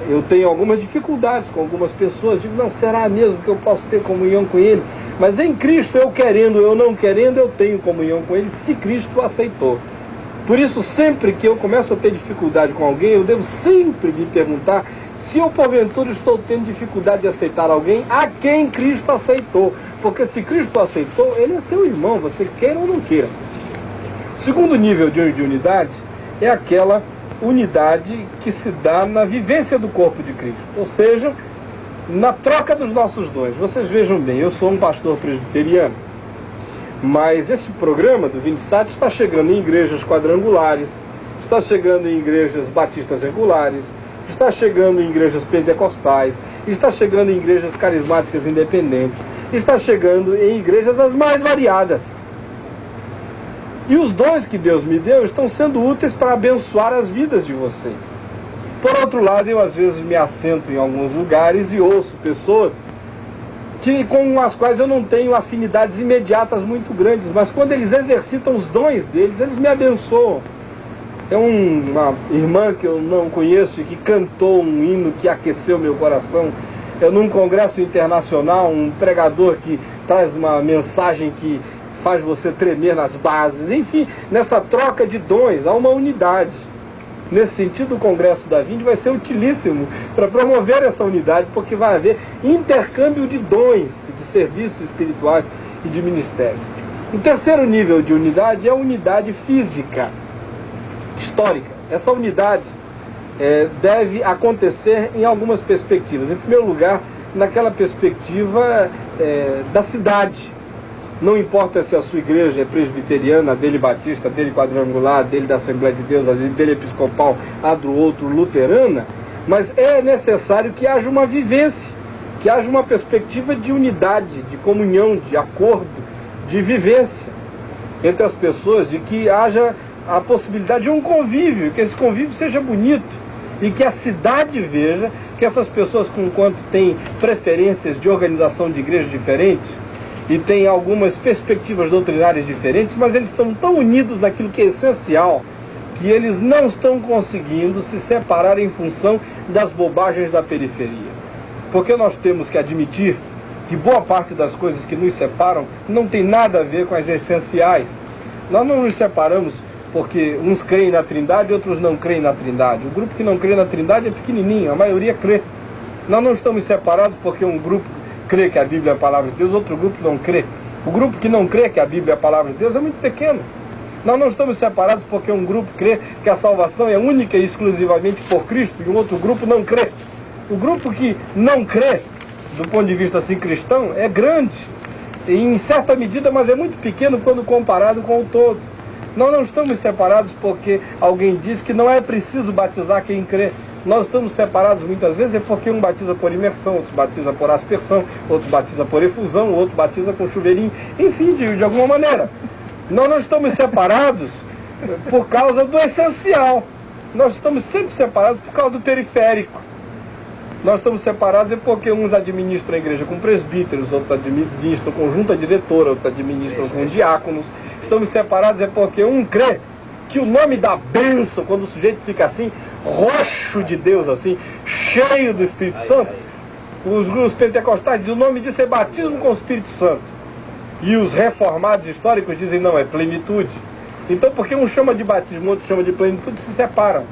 eu tenho algumas dificuldades com algumas pessoas. Digo, não, será mesmo que eu posso ter comunhão com ele? Mas em Cristo, eu querendo, eu não querendo, eu tenho comunhão com ele, se Cristo aceitou. Por isso, sempre que eu começo a ter dificuldade com alguém, eu devo sempre me perguntar se eu, porventura, estou tendo dificuldade de aceitar alguém a quem Cristo aceitou. Porque se Cristo aceitou, ele é seu irmão, você queira ou não queira. O segundo nível de unidade é aquela unidade que se dá na vivência do corpo de Cristo. Ou seja, na troca dos nossos dons. Vocês vejam bem, eu sou um pastor presbiteriano, mas esse programa do VindeSat está chegando em igrejas quadrangulares, está chegando em igrejas batistas regulares, está chegando em igrejas pentecostais, está chegando em igrejas carismáticas independentes, está chegando em igrejas as mais variadas. E os dons que Deus me deu estão sendo úteis para abençoar as vidas de vocês. Por outro lado, eu às vezes me assento em alguns lugares e ouço pessoas com as quais eu não tenho afinidades imediatas muito grandes, mas quando eles exercitam os dons deles, eles me abençoam. É uma irmã que eu não conheço e que cantou um hino que aqueceu meu coração. É num congresso internacional, um pregador que traz uma mensagem que faz você tremer nas bases. Enfim, nessa troca de dons, há uma unidade. Nesse sentido, o Congresso da Vinde vai ser utilíssimo para promover essa unidade, porque vai haver intercâmbio de dons, de serviços espirituais e de ministérios. O terceiro nível de unidade é a unidade física, histórica. Essa unidade deve acontecer em algumas perspectivas. Em primeiro lugar, naquela perspectiva da cidade. Não importa se a sua igreja é presbiteriana, a dele batista, a dele quadrangular, a dele da Assembleia de Deus, a dele episcopal, a do outro luterana, mas é necessário que haja uma vivência, que haja uma perspectiva de unidade, de comunhão, de acordo, de vivência entre as pessoas, de que haja a possibilidade de um convívio, que esse convívio seja bonito e que a cidade veja que essas pessoas, com quanto têm preferências de organização de igrejas diferentes, e tem algumas perspectivas doutrinárias diferentes, mas eles estão tão unidos naquilo que é essencial, que eles não estão conseguindo se separar em função das bobagens da periferia. Porque nós temos que admitir que boa parte das coisas que nos separam não tem nada a ver com as essenciais. Nós não nos separamos porque uns creem na Trindade e outros não creem na Trindade. O grupo que não crê na Trindade é pequenininho, a maioria crê. Nós não estamos separados porque um grupo crê que a Bíblia é a palavra de Deus, outro grupo não crê. O grupo que não crê que a Bíblia é a palavra de Deus é muito pequeno. Nós não estamos separados porque um grupo crê que a salvação é única e exclusivamente por Cristo e um outro grupo não crê. O grupo que não crê, do ponto de vista assim cristão, é grande, em certa medida, mas é muito pequeno quando comparado com o todo. Nós não estamos separados porque alguém diz que não é preciso batizar quem crê. Nós estamos separados muitas vezes é porque um batiza por imersão, outro batiza por aspersão, outro batiza por efusão, outro batiza com chuveirinho, enfim, de alguma maneira. Nós não estamos separados por causa do essencial. Nós estamos sempre separados por causa do periférico. Nós estamos separados é porque uns administram a igreja com presbíteros, outros administram com junta diretora, outros administram com diáconos. Estamos separados é porque um crê que o nome da bênção, quando o sujeito fica assim, roxo de Deus, assim, cheio do Espírito Santo, os pentecostais dizem, o nome disso é batismo com o Espírito Santo. E os reformados históricos dizem, não, é plenitude. Então, porque um chama de batismo, outro chama de plenitude, se separam.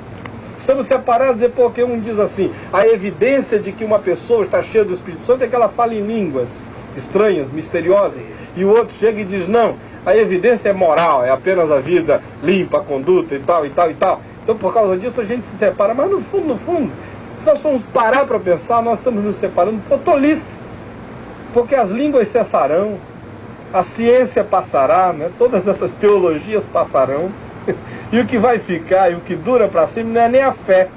Estamos separados é porque um diz assim, a evidência de que uma pessoa está cheia do Espírito Santo é que ela fala em línguas estranhas, misteriosas. E o outro chega e diz, não, a evidência é moral, é apenas a vida limpa, a conduta e tal, e tal, e tal. Então, por causa disso, a gente se separa. Mas, no fundo, se nós formos parar para pensar, nós estamos nos separando por tolice. Porque as línguas cessarão, a ciência passará, né? Todas essas teologias passarão. E o que vai ficar, e o que dura para sempre, não é nem a fé.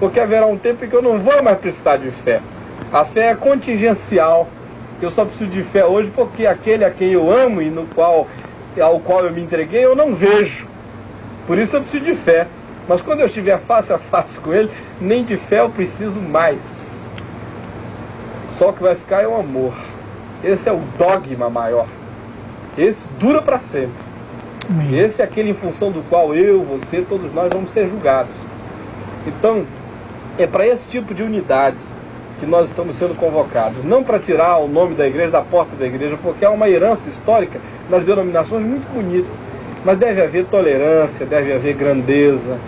Porque haverá um tempo em que eu não vou mais precisar de fé. A fé é contingencial. Eu só preciso de fé hoje porque aquele a quem eu amo e ao qual eu me entreguei, eu não vejo. Por isso eu preciso de fé. Mas quando eu estiver face a face com ele, nem de fé eu preciso mais. Só o que vai ficar é o amor. Esse é o dogma maior. Esse dura para sempre. Esse é aquele em função do qual eu, você, todos nós vamos ser julgados. Então, é para esse tipo de unidade que nós estamos sendo convocados. Não para tirar o nome da igreja da porta da igreja, porque há uma herança histórica das denominações muito bonitas. Mas deve haver tolerância, deve haver grandeza,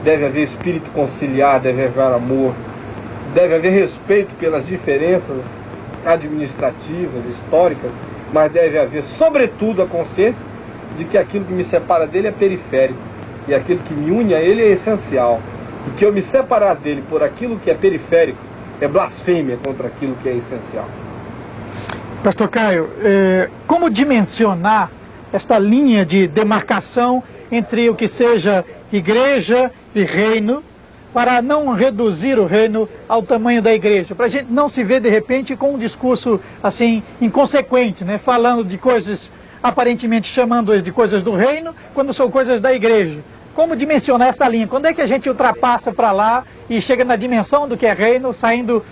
deve haver espírito conciliar, deve haver amor, deve haver respeito pelas diferenças administrativas, históricas, mas deve haver, sobretudo, a consciência de que aquilo que me separa dele é periférico e aquilo que me une a ele é essencial. E que eu me separar dele por aquilo que é periférico é blasfêmia contra aquilo que é essencial. Pastor Caio, como dimensionar esta linha de demarcação entre o que seja igreja e reino, para não reduzir o reino ao tamanho da igreja, para a gente não se ver de repente com um discurso assim inconsequente, né? Falando de coisas, aparentemente chamando-as de coisas do reino, quando são coisas da igreja. Como dimensionar essa linha? Quando é que a gente ultrapassa para lá e chega na dimensão do que é reino, saindo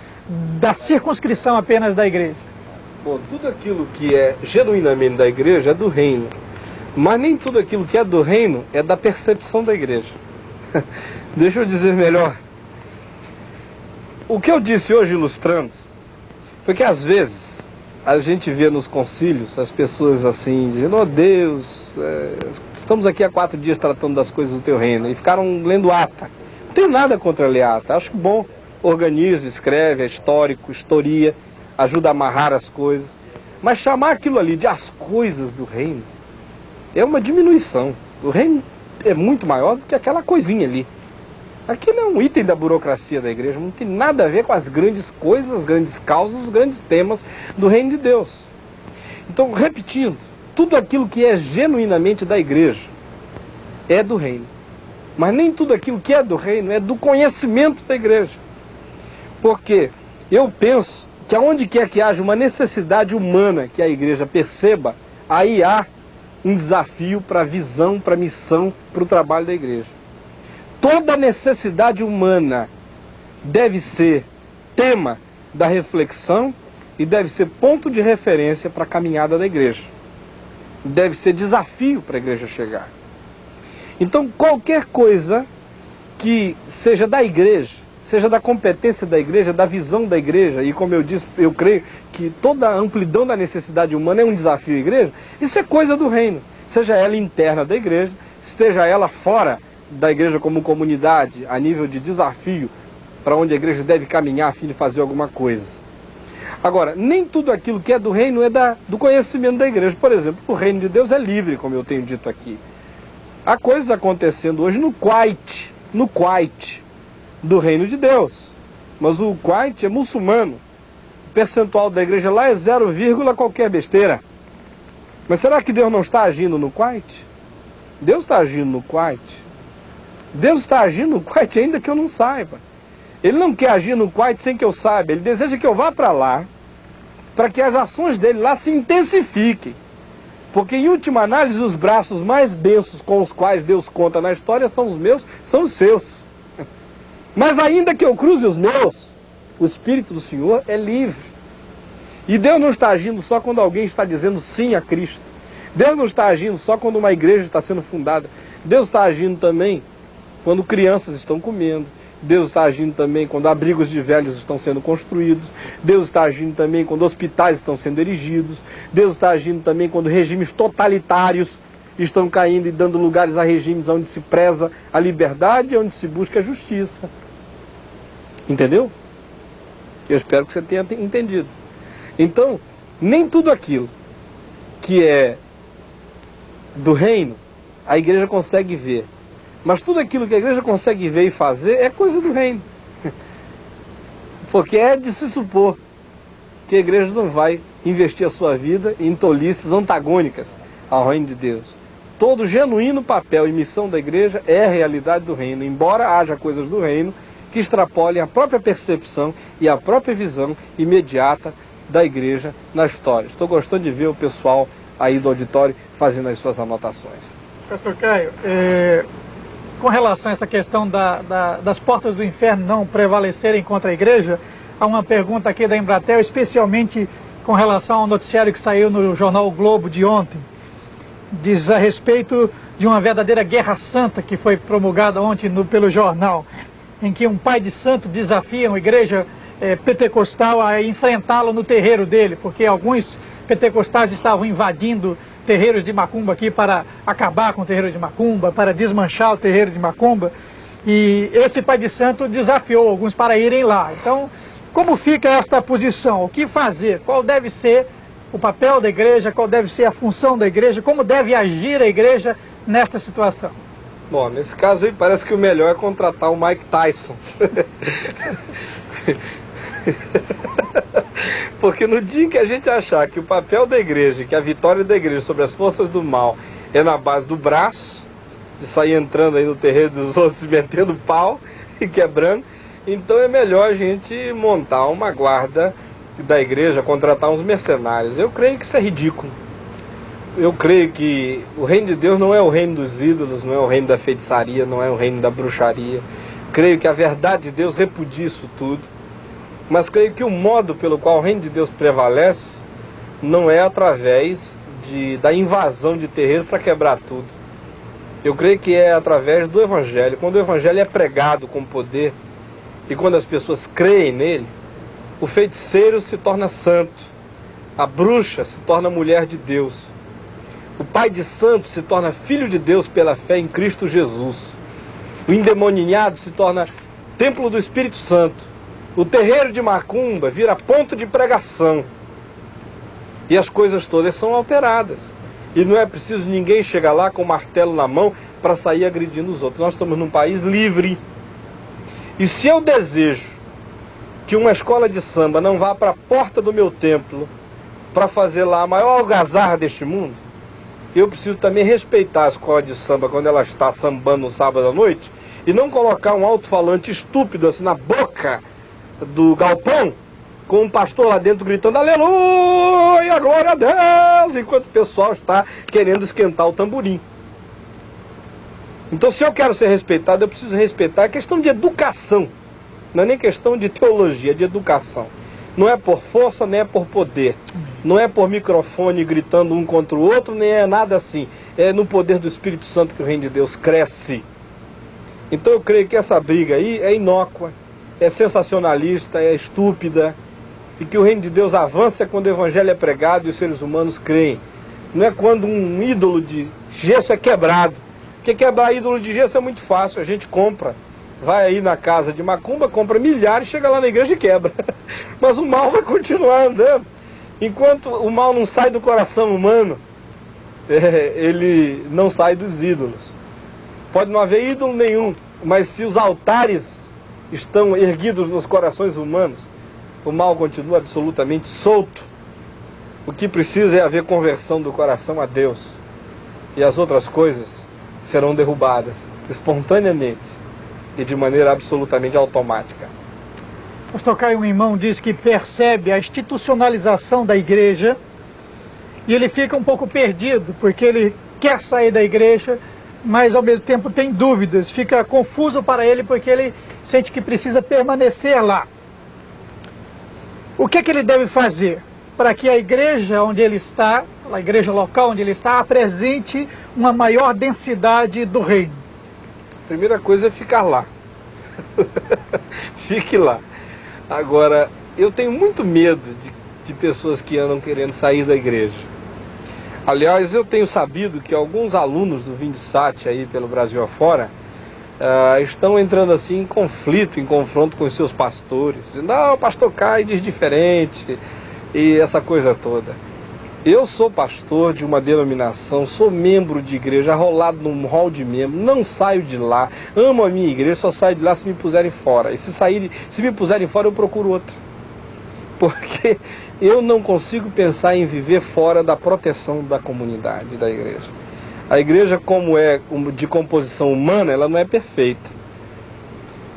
da circunscrição apenas da igreja? Bom, tudo aquilo que é genuinamente da igreja é do reino. Mas nem tudo aquilo que é do reino é da percepção da igreja. Deixa eu dizer melhor. O que eu disse hoje ilustrando foi que às vezes a gente vê nos concílios as pessoas assim dizendo: oh Deus, estamos aqui há 4 dias tratando das coisas do teu reino, e ficaram lendo ata. Não tenho nada contra ler ata, acho bom. Organiza, escreve, é histórico, historia, ajuda a amarrar as coisas. Mas chamar aquilo ali de as coisas do reino é uma diminuição. O reino é muito maior do que aquela coisinha ali. Aquilo é um item da burocracia da igreja, não tem nada a ver com as grandes coisas, as grandes causas, os grandes temas do reino de Deus. Então, repetindo, tudo aquilo que é genuinamente da igreja é do reino. Mas nem tudo aquilo que é do reino é do conhecimento da igreja. Porque eu penso que aonde quer que haja uma necessidade humana que a igreja perceba, aí há um desafio para a visão, para a missão, para o trabalho da igreja. Toda necessidade humana deve ser tema da reflexão e deve ser ponto de referência para a caminhada da igreja. Deve ser desafio para a igreja chegar. Então, qualquer coisa que seja da igreja, seja da competência da igreja, da visão da igreja, e como eu disse, eu creio que toda a amplidão da necessidade humana é um desafio à igreja, isso é coisa do reino. Seja ela interna da igreja, esteja ela fora da igreja como comunidade, a nível de desafio, para onde a igreja deve caminhar a fim de fazer alguma coisa. Agora, nem tudo aquilo que é do reino é do conhecimento da igreja. Por exemplo, o reino de Deus é livre, como eu tenho dito aqui. Há coisas acontecendo hoje no quite do reino de Deus. Mas o quite é muçulmano. O percentual da igreja lá é 0, qualquer besteira. Mas será que Deus não está agindo no quite? Deus está agindo no quite. Deus está agindo no quite ainda que eu não saiba. Ele não quer agir no quite sem que eu saiba. Ele deseja que eu vá para lá, para que as ações dele lá se intensifiquem. Porque em última análise, os braços mais densos com os quais Deus conta na história são os meus, são os seus. Mas ainda que eu cruze os meus, o Espírito do Senhor é livre. E Deus não está agindo só quando alguém está dizendo sim a Cristo. Deus não está agindo só quando uma igreja está sendo fundada. Deus está agindo também quando crianças estão comendo. Deus está agindo também quando abrigos de velhos estão sendo construídos. Deus está agindo também quando hospitais estão sendo erigidos. Deus está agindo também quando regimes totalitários estão caindo e dando lugares a regimes onde se preza a liberdade e onde se busca a justiça. Entendeu? Eu espero que você tenha entendido. Então, nem tudo aquilo que é do reino a igreja consegue ver. Mas tudo aquilo que a igreja consegue ver e fazer é coisa do reino. Porque é de se supor que a igreja não vai investir a sua vida em tolices antagônicas ao reino de Deus. Todo genuíno papel e missão da igreja é a realidade do reino, embora haja coisas do reino que extrapolem a própria percepção e a própria visão imediata da igreja na história. Estou gostando de ver o pessoal aí do auditório fazendo as suas anotações. Pastor Caio, com relação a essa questão das portas do inferno não prevalecerem contra a igreja, há uma pergunta aqui da Embratel, especialmente com relação ao noticiário que saiu no jornal o Globo de ontem. Diz a respeito de uma verdadeira guerra santa que foi promulgada ontem pelo jornal, em que um pai de santo desafia uma igreja pentecostal a enfrentá-lo no terreiro dele, porque alguns pentecostais estavam invadindo terreiros de macumba aqui para acabar com o terreiro de macumba, para desmanchar o terreiro de macumba, e esse pai de santo desafiou alguns para irem lá. Então, como fica esta posição? O que fazer? Qual deve ser o papel da igreja? Qual deve ser a função da igreja? Como deve agir a igreja nesta situação? Bom, nesse caso aí parece que o melhor é contratar o Mike Tyson. Porque no dia que a gente achar que o papel da igreja, que a vitória da igreja sobre as forças do mal é na base do braço, de sair entrando aí no terreiro dos outros, metendo pau e quebrando, então é melhor a gente montar uma guarda da igreja, contratar uns mercenários. Eu creio que isso é ridículo. Eu creio que o reino de Deus não é o reino dos ídolos, não é o reino da feitiçaria, não é o reino da bruxaria. Creio que a verdade de Deus repudia isso tudo. Mas creio que o modo pelo qual o reino de Deus prevalece não é através da invasão de terreiro para quebrar tudo. Eu creio que é através do Evangelho. Quando o Evangelho é pregado com poder e quando as pessoas creem nele, o feiticeiro se torna santo, a bruxa se torna mulher de Deus, o pai de santo se torna filho de Deus pela fé em Cristo Jesus, o endemoniado se torna templo do Espírito Santo, o terreiro de macumba vira ponto de pregação e as coisas todas são alteradas. E não é preciso ninguém chegar lá com o martelo na mão para sair agredindo os outros. Nós estamos num país livre. E se eu desejo que uma escola de samba não vá para a porta do meu templo para fazer lá a maior algazarra deste mundo, eu preciso também respeitar a escola de samba quando ela está sambando no sábado à noite e não colocar um alto-falante estúpido assim na boca do galpão com um pastor lá dentro gritando aleluia, glória a Deus, enquanto o pessoal está querendo esquentar o tamborim. Então, se eu quero ser respeitado, eu preciso respeitar a questão de educação. Não é nem questão de teologia, é de educação. Não é por força, nem é por poder. Não é por microfone gritando um contra o outro, nem é nada assim. É no poder do Espírito Santo que o reino de Deus cresce. Então eu creio que essa briga aí é inócua, é sensacionalista, é estúpida. E que o reino de Deus avança quando o evangelho é pregado e os seres humanos creem. Não é quando um ídolo de gesso é quebrado. Porque quebrar ídolo de gesso é muito fácil, a gente compra. Vai aí na casa de macumba, compra milhares, chega lá na igreja e quebra. Mas o mal vai continuar andando. Enquanto o mal não sai do coração humano, ele não sai dos ídolos. Pode não haver ídolo nenhum, mas se os altares estão erguidos nos corações humanos, o mal continua absolutamente solto. O que precisa é haver conversão do coração a Deus. E as outras coisas serão derrubadas espontaneamente e de maneira absolutamente automática. Pastor Caio, um irmão diz que percebe a institucionalização da igreja e ele fica um pouco perdido, porque ele quer sair da igreja, mas ao mesmo tempo tem dúvidas, fica confuso para ele porque ele sente que precisa permanecer lá. O que é que ele deve fazer para que a igreja onde ele está, a igreja local onde ele está, apresente uma maior densidade do reino? A primeira coisa é ficar lá. Fique lá. Agora, eu tenho muito medo de pessoas que andam querendo sair da igreja. Aliás, eu tenho sabido que alguns alunos do Vindsat aí pelo Brasil afora estão entrando assim em conflito, em confronto com os seus pastores. Dizendo, o pastor Caio diz diferente e essa coisa toda. Eu sou pastor de uma denominação, sou membro de igreja, rolado num hall de membro, não saio de lá, amo a minha igreja, só saio de lá se me puserem fora. E se me puserem fora, eu procuro outra. Porque eu não consigo pensar em viver fora da proteção da comunidade, da igreja. A igreja, como é de composição humana, ela não é perfeita.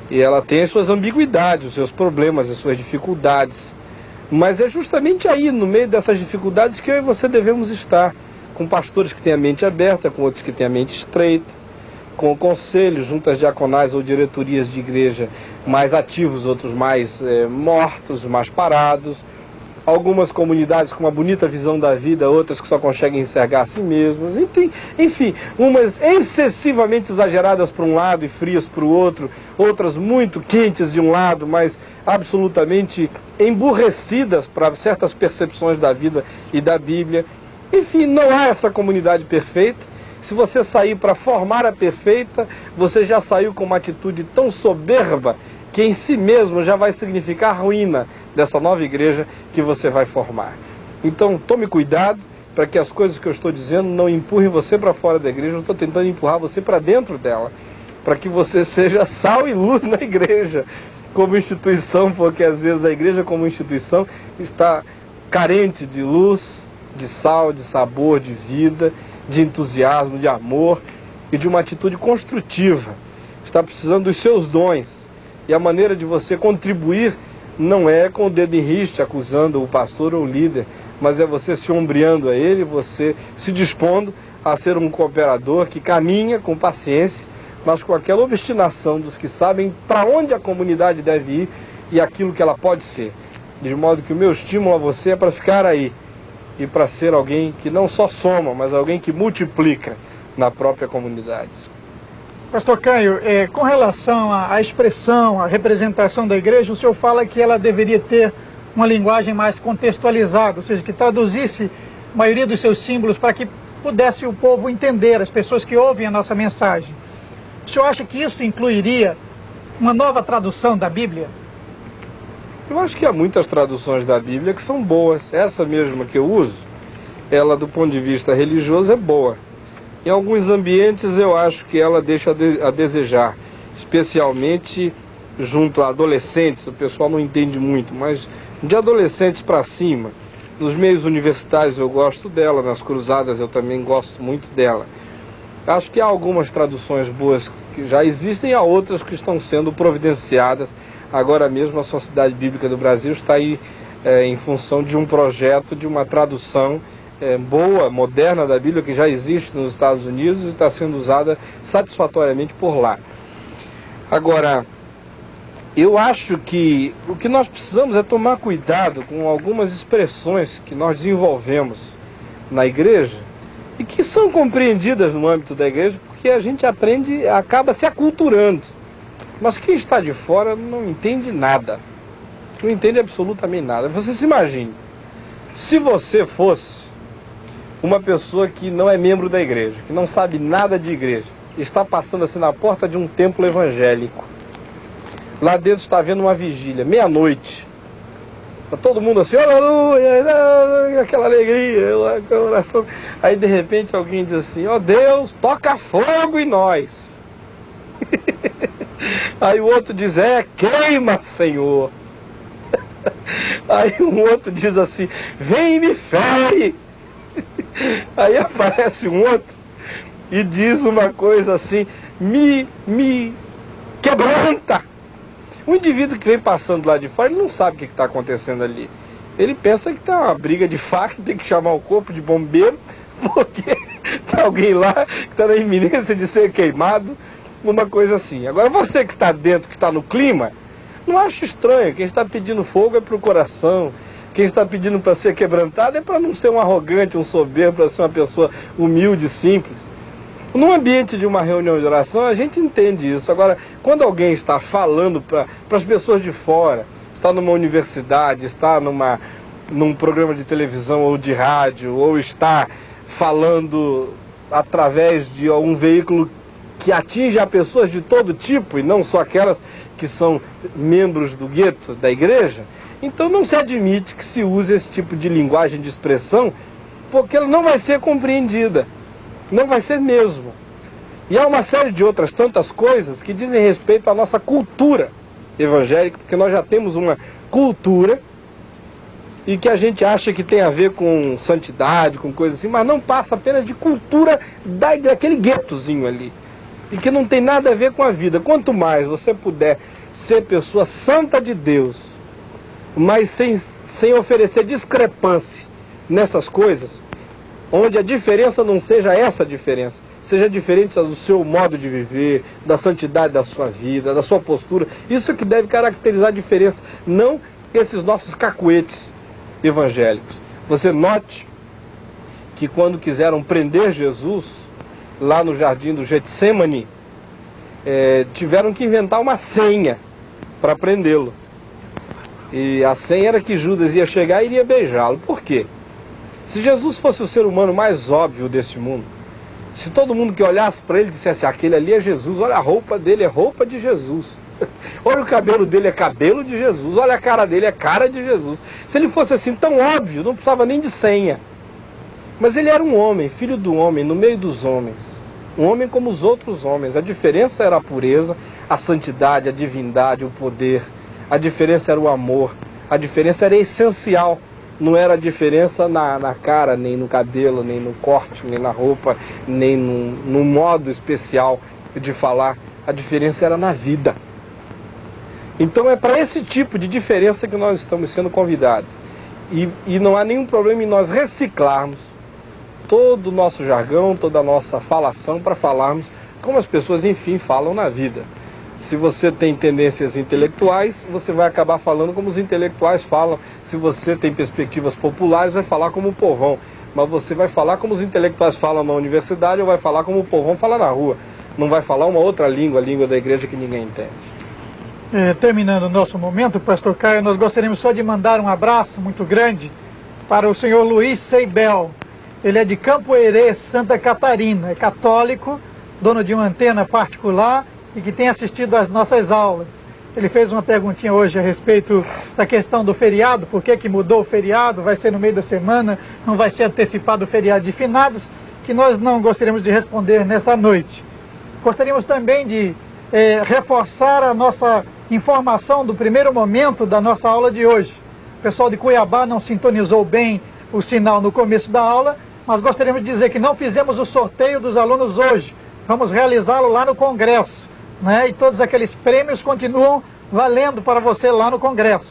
E ela tem as suas ambiguidades, os seus problemas, as suas dificuldades. Mas é justamente aí, no meio dessas dificuldades, que eu e você devemos estar. Com pastores que têm a mente aberta, com outros que têm a mente estreita, com conselhos, juntas diaconais ou diretorias de igreja mais ativos, outros mais mortos, mais parados. Algumas comunidades com uma bonita visão da vida, outras que só conseguem enxergar a si mesmas. Enfim, umas excessivamente exageradas para um lado e frias para o outro, outras muito quentes de um lado, mas absolutamente emburrecidas para certas percepções da vida e da Bíblia. Enfim, não há essa comunidade perfeita. Se você sair para formar a perfeita, você já saiu com uma atitude tão soberba que em si mesmo já vai significar a ruína dessa nova igreja que você vai formar. Então tome cuidado para que as coisas que eu estou dizendo não empurrem você para fora da igreja. Eu estou tentando empurrar você para dentro dela, para que você seja sal e luz na igreja como instituição, porque às vezes a igreja como instituição está carente de luz, de sal, de sabor, de vida, de entusiasmo, de amor e de uma atitude construtiva. Está precisando dos seus dons. E a maneira de você contribuir não é com o dedo em riste acusando o pastor ou o líder, mas é você se ombreando a ele, você se dispondo a ser um cooperador que caminha com paciência, mas com aquela obstinação dos que sabem para onde a comunidade deve ir e aquilo que ela pode ser. De modo que o meu estímulo a você é para ficar aí, e para ser alguém que não só soma, mas alguém que multiplica na própria comunidade. Pastor Caio, com relação à expressão, à representação da igreja, o senhor fala que ela deveria ter uma linguagem mais contextualizada, ou seja, que traduzisse a maioria dos seus símbolos para que pudesse o povo entender, as pessoas que ouvem a nossa mensagem. O senhor acha que isso incluiria uma nova tradução da Bíblia? Eu acho que há muitas traduções da Bíblia que são boas. Essa mesma que eu uso, ela do ponto de vista religioso é boa. Em alguns ambientes eu acho que ela deixa a desejar, especialmente junto a adolescentes. O pessoal não entende muito, mas de adolescentes para cima, nos meios universitários eu gosto dela, nas cruzadas eu também gosto muito dela. Acho que há algumas traduções boas que já existem, há outras que estão sendo providenciadas. Agora mesmo a Sociedade Bíblica do Brasil está aí em função de um projeto, de uma tradução boa, moderna da Bíblia, que já existe nos Estados Unidos e está sendo usada satisfatoriamente por lá. Agora, eu acho que o que nós precisamos é tomar cuidado com algumas expressões que nós desenvolvemos na igreja e que são compreendidas no âmbito da igreja, porque a gente aprende, acaba se aculturando. Mas quem está de fora não entende nada. Não entende absolutamente nada. Você se imagine, se você fosse uma pessoa que não é membro da igreja, que não sabe nada de igreja, está passando assim na porta de um templo evangélico. Lá dentro está havendo uma vigília, meia-noite. Está todo mundo assim, aleluia, aquela alegria, aquela oração. Aí de repente alguém diz assim, ó Deus, toca fogo em nós. Aí o outro diz, queima, Senhor. Aí um outro diz assim, vem e me fere. Aí aparece um outro e diz uma coisa assim, me quebranta. O indivíduo que vem passando lá de fora, ele não sabe o que está acontecendo ali. Ele pensa que está uma briga de faca, tem que chamar o corpo de bombeiro, porque tem alguém lá que está na iminência de ser queimado, uma coisa assim. Agora você que está dentro, que está no clima, não acha estranho. Quem está pedindo fogo é para o coração. Quem está pedindo para ser quebrantado é para não ser um arrogante, um soberbo, para ser uma pessoa humilde, simples. No ambiente de uma reunião de oração, a gente entende isso. Agora, quando alguém está falando para as pessoas de fora, está numa universidade, está num programa de televisão ou de rádio, ou está falando através de um veículo que atinge a pessoas de todo tipo, e não só aquelas que são membros do gueto da igreja, então não se admite que se use esse tipo de linguagem de expressão, porque ela não vai ser compreendida. Não vai ser mesmo. E há uma série de outras tantas coisas que dizem respeito à nossa cultura evangélica, porque nós já temos uma cultura e que a gente acha que tem a ver com santidade, com coisas assim, mas não passa apenas de cultura daquele guetozinho ali. E que não tem nada a ver com a vida. Quanto mais você puder ser pessoa santa de Deus, mas sem oferecer discrepância nessas coisas, onde a diferença não seja essa diferença, seja diferente do seu modo de viver, da santidade da sua vida, da sua postura. Isso é que deve caracterizar a diferença, não esses nossos cacuetes evangélicos. Você note que quando quiseram prender Jesus, lá no jardim do Getsêmani, tiveram que inventar uma senha para prendê-lo. E a senha era que Judas ia chegar e iria beijá-lo. Por quê? Se Jesus fosse o ser humano mais óbvio desse mundo, se todo mundo que olhasse para ele dissesse, aquele ali é Jesus, olha a roupa dele, é roupa de Jesus. Olha o cabelo dele, é cabelo de Jesus. Olha a cara dele, é cara de Jesus. Se ele fosse assim tão óbvio, não precisava nem de senha. Mas ele era um homem, filho do homem, no meio dos homens. Um homem como os outros homens. A diferença era a pureza, a santidade, a divindade, o poder. A diferença era o amor. A diferença era essencial. Não era a diferença na cara, nem no cabelo, nem no corte, nem na roupa, nem no modo especial de falar. A diferença era na vida. Então é para esse tipo de diferença que nós estamos sendo convidados. E não há nenhum problema em nós reciclarmos todo o nosso jargão, toda a nossa falação para falarmos como as pessoas, enfim, falam na vida. Se você tem tendências intelectuais, você vai acabar falando como os intelectuais falam. Se você tem perspectivas populares, vai falar como o povão. Mas você vai falar como os intelectuais falam na universidade ou vai falar como o povão fala na rua. Não vai falar uma outra língua, a língua da igreja que ninguém entende. Terminando o nosso momento, pastor Caio, nós gostaríamos só de mandar um abraço muito grande para o senhor Luiz Seibel. Ele é de Campo Herê, Santa Catarina, é católico, dono de uma antena particular e que tem assistido às nossas aulas. Ele fez uma perguntinha hoje a respeito da questão do feriado, por que mudou o feriado, vai ser no meio da semana, não vai ser antecipado o feriado de finados, que nós não gostaríamos de responder nesta noite. Gostaríamos também de reforçar a nossa informação do primeiro momento da nossa aula de hoje. O pessoal de Cuiabá não sintonizou bem o sinal no começo da aula, mas gostaríamos de dizer que não fizemos o sorteio dos alunos hoje. Vamos realizá-lo lá no Congresso, né? E todos aqueles prêmios continuam valendo para você lá no Congresso.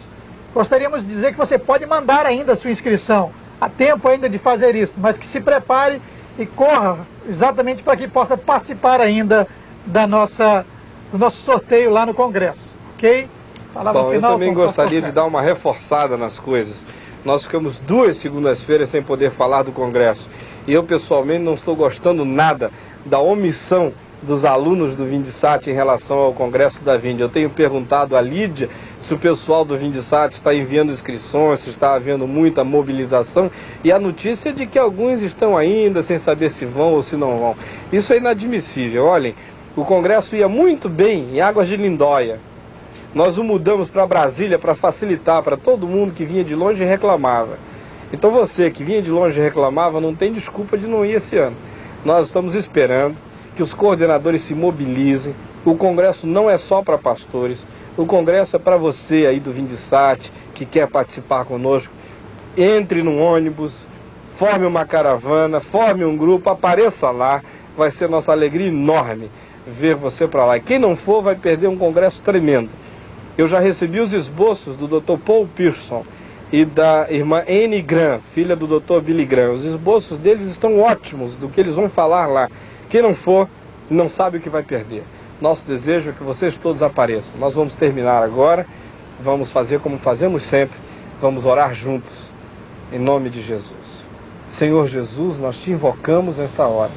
Gostaríamos de dizer que você pode mandar ainda a sua inscrição. Há tempo ainda de fazer isso, mas que se prepare e corra exatamente para que possa participar ainda do nosso sorteio lá no Congresso. Ok? Bom, eu também gostaria de dar uma reforçada nas coisas. Nós ficamos 2 segundas-feiras sem poder falar do Congresso. E eu, pessoalmente, não estou gostando nada da omissão dos alunos do Vindisat em relação ao Congresso da Vinde. Eu tenho perguntado à Lídia se o pessoal do Vindisat está enviando inscrições, se está havendo muita mobilização, e a notícia é de que alguns estão ainda sem saber se vão ou se não vão. Isso é inadmissível. Olhem, o Congresso ia muito bem em Águas de Lindóia. Nós o mudamos para Brasília para facilitar para todo mundo que vinha de longe e reclamava. Então você que vinha de longe e reclamava não tem desculpa de não ir esse ano. Nós estamos esperando que os coordenadores se mobilizem. O Congresso não é só para pastores, o Congresso é para você aí do Vindisat, que quer participar conosco. Entre num ônibus, forme uma caravana, forme um grupo, apareça lá, vai ser nossa alegria enorme ver você para lá. E quem não for vai perder um congresso tremendo. Eu já recebi os esboços do Dr. Paul Pearson e da irmã Anne Graham, filha do Dr. Billy Graham. Os esboços deles estão ótimos do que eles vão falar lá. Quem não for, não sabe o que vai perder. Nosso desejo é que vocês todos apareçam. Nós vamos terminar agora, vamos fazer como fazemos sempre, vamos orar juntos, em nome de Jesus. Senhor Jesus, nós te invocamos nesta hora.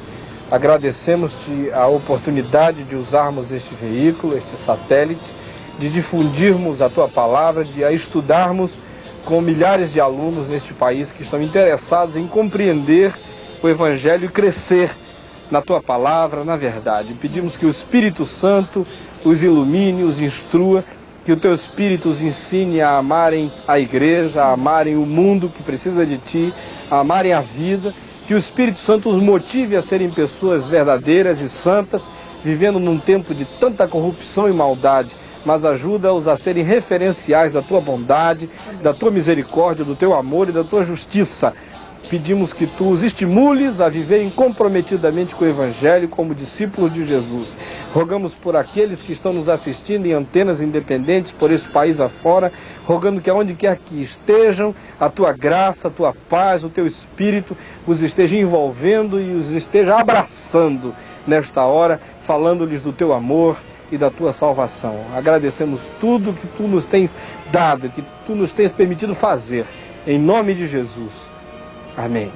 Agradecemos-te a oportunidade de usarmos este veículo, este satélite, de difundirmos a tua palavra, de a estudarmos com milhares de alunos neste país que estão interessados em compreender o Evangelho e crescer na tua palavra, na verdade. Pedimos que o Espírito Santo os ilumine, os instrua, que o teu Espírito os ensine a amarem a igreja, a amarem o mundo que precisa de ti, a amarem a vida, que o Espírito Santo os motive a serem pessoas verdadeiras e santas, vivendo num tempo de tanta corrupção e maldade, mas ajuda-os a serem referenciais da tua bondade, da tua misericórdia, do teu amor e da tua justiça. Pedimos que tu os estimules a viverem comprometidamente com o Evangelho como discípulos de Jesus. Rogamos por aqueles que estão nos assistindo em antenas independentes por esse país afora, rogando que aonde quer que estejam, a tua graça, a tua paz, o teu Espírito os esteja envolvendo e os esteja abraçando nesta hora, falando-lhes do teu amor e da tua salvação. Agradecemos tudo que tu nos tens dado, que tu nos tens permitido fazer. Em nome de Jesus. Amém.